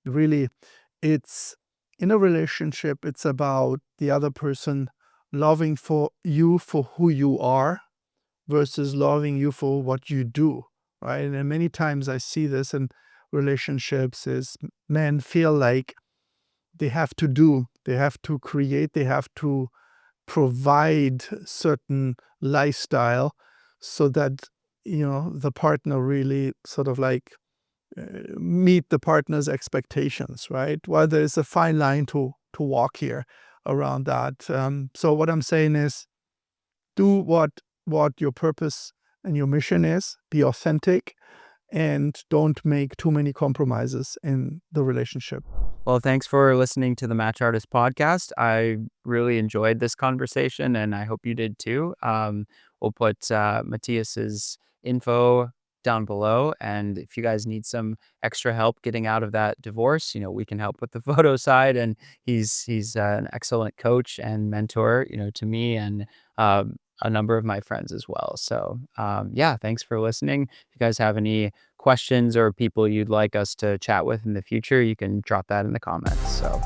really, it's in a relationship, it's about the other person loving for you for who you are versus loving you for what you do, right? And many times I see this in relationships is men feel like they have to create, they have to provide certain lifestyle so that the partner really sort of like meet the partner's expectations, right? Well, there's a fine line to walk here around that. So what I'm saying is, do what your purpose and your mission is. Be authentic, and don't make too many compromises in the relationship. Well, thanks for listening to the Match Artist podcast. I really enjoyed this conversation, and I hope you did too. We'll put Matthias's info down below, and if you guys need some extra help getting out of that divorce, we can help with the photo side. And he's an excellent coach and mentor, to me and a number of my friends as well. So yeah, thanks for listening. If you guys have any questions or people you'd like us to chat with in the future, you can drop that in the comments. So